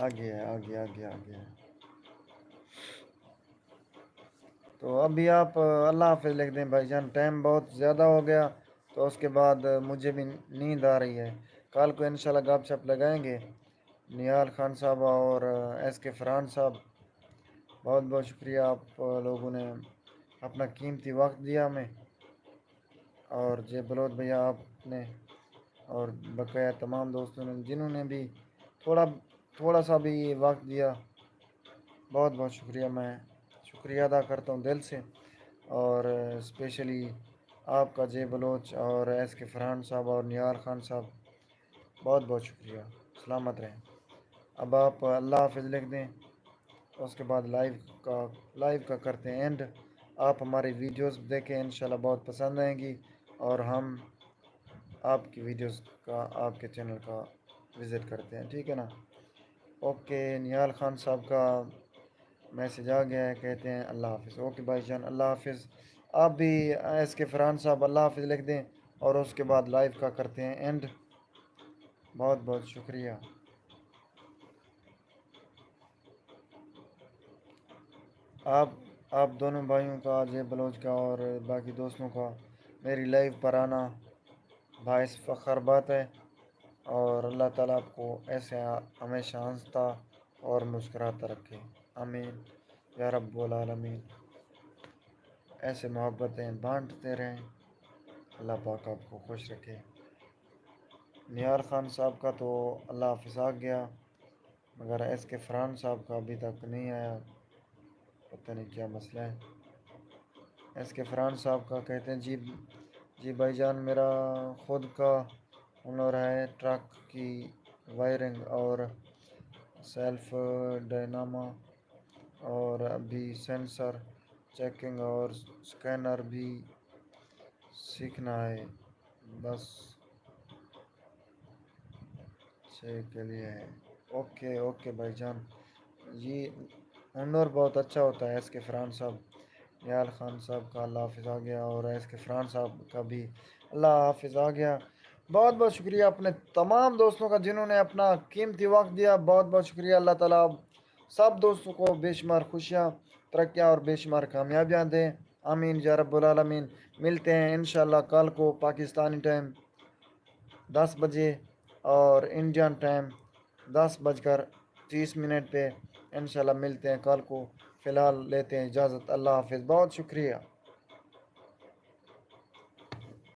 آگے ہے، آگے آگے آگے ہے۔ تو ابھی آپ اللہ حافظ لکھ دیں بھائی جان، ٹائم بہت زیادہ ہو گیا، تو اس کے بعد مجھے بھی نیند آ رہی ہے۔ کل کو انشاءاللہ گپ شپ لگائیں گے۔ نیال خان صاحب اور ایس کے فرحان صاحب، بہت بہت شکریہ، آپ لوگوں نے اپنا قیمتی وقت دیا ہمیں، اور جے بلوچ بھیا آپ نے، اور بقیہ تمام دوستوں نے جنہوں نے بھی تھوڑا سا بھی وقت دیا، بہت بہت شکریہ، میں شکریہ ادا کرتا ہوں دل سے۔ اور اسپیشلی آپ کا جے بلوچ اور ایس کے فرحان صاحب اور نیال خان صاحب، بہت بہت شکریہ، سلامت رہیں۔ اب آپ اللہ حافظ لکھ دیں، اس کے بعد لائیو کا کرتے ہیں اینڈ۔ آپ ہماری ویڈیوز دیکھیں، انشاءاللہ بہت پسند آئیں گی، اور ہم آپ کی ویڈیوز کا، آپ کے چینل کا وزٹ کرتے ہیں، ٹھیک ہے نا؟ اوکے، نیال خان صاحب کا میسج آ گیا ہے، کہتے ہیں اللہ حافظ۔ اوکے بھائی جان، اللہ حافظ۔ آپ بھی ایس کے فرحان صاحب اللہ حافظ لکھ دیں، اور اس کے بعد لائیو کا کرتے ہیں اینڈ۔ بہت بہت شکریہ۔ آپ دونوں بھائیوں کا، جے بلوچ کا اور باقی دوستوں کا، میری لائیو پر آنا باعث فخر بات ہے، اور اللہ تعالیٰ آپ کو ایسے ہمیشہ ہنستا اور مسکراتا رکھے، آمین یا رب العالمین۔ ایسے محبتیں بانٹتے رہیں، اللہ پاک آپ کو خوش رکھے۔ نیال خان صاحب کا تو اللہ حافظ آ گیا، مگر ایس کے فرحان صاحب کا ابھی تک نہیں آیا، پتہ نہیں کیا مسئلہ ہے۔ ایس کے فرحان صاحب کا کہتے ہیں جی بھائی جان، میرا خود کا ہنر ہے، ٹرک کی وائرنگ اور سیلف ڈائناما، اور ابھی سینسر چیکنگ اور سکینر بھی سیکھنا ہے، بس کے لیے ہے۔ اوکے بھائی جان، یہ ہنر بہت اچھا ہوتا ہے۔ ایس کے فرحان صاحب، نیال خان صاحب کا اللہ حافظ آ گیا، اور ایس کے فرحان صاحب کا بھی اللہ حافظ آ گیا۔ بہت بہت شکریہ اپنے تمام دوستوں کا جنہوں نے اپنا قیمتی وقت دیا، بہت بہت شکریہ۔ اللہ تعالیٰ سب دوستوں کو بے شمار خوشیاں، ترقیاں اور بے شمار کامیابیاں دیں، آمین یا رب العالمین۔ ملتے ہیں انشاءاللہ کل کو پاکستانی ٹائم 10 بجے، اور انڈین ٹائم 10:30 پہ انشاءاللہ ملتے ہیں کل کو۔ فی الحال لیتے ہیں اجازت، اللہ حافظ، بہت شکریہ۔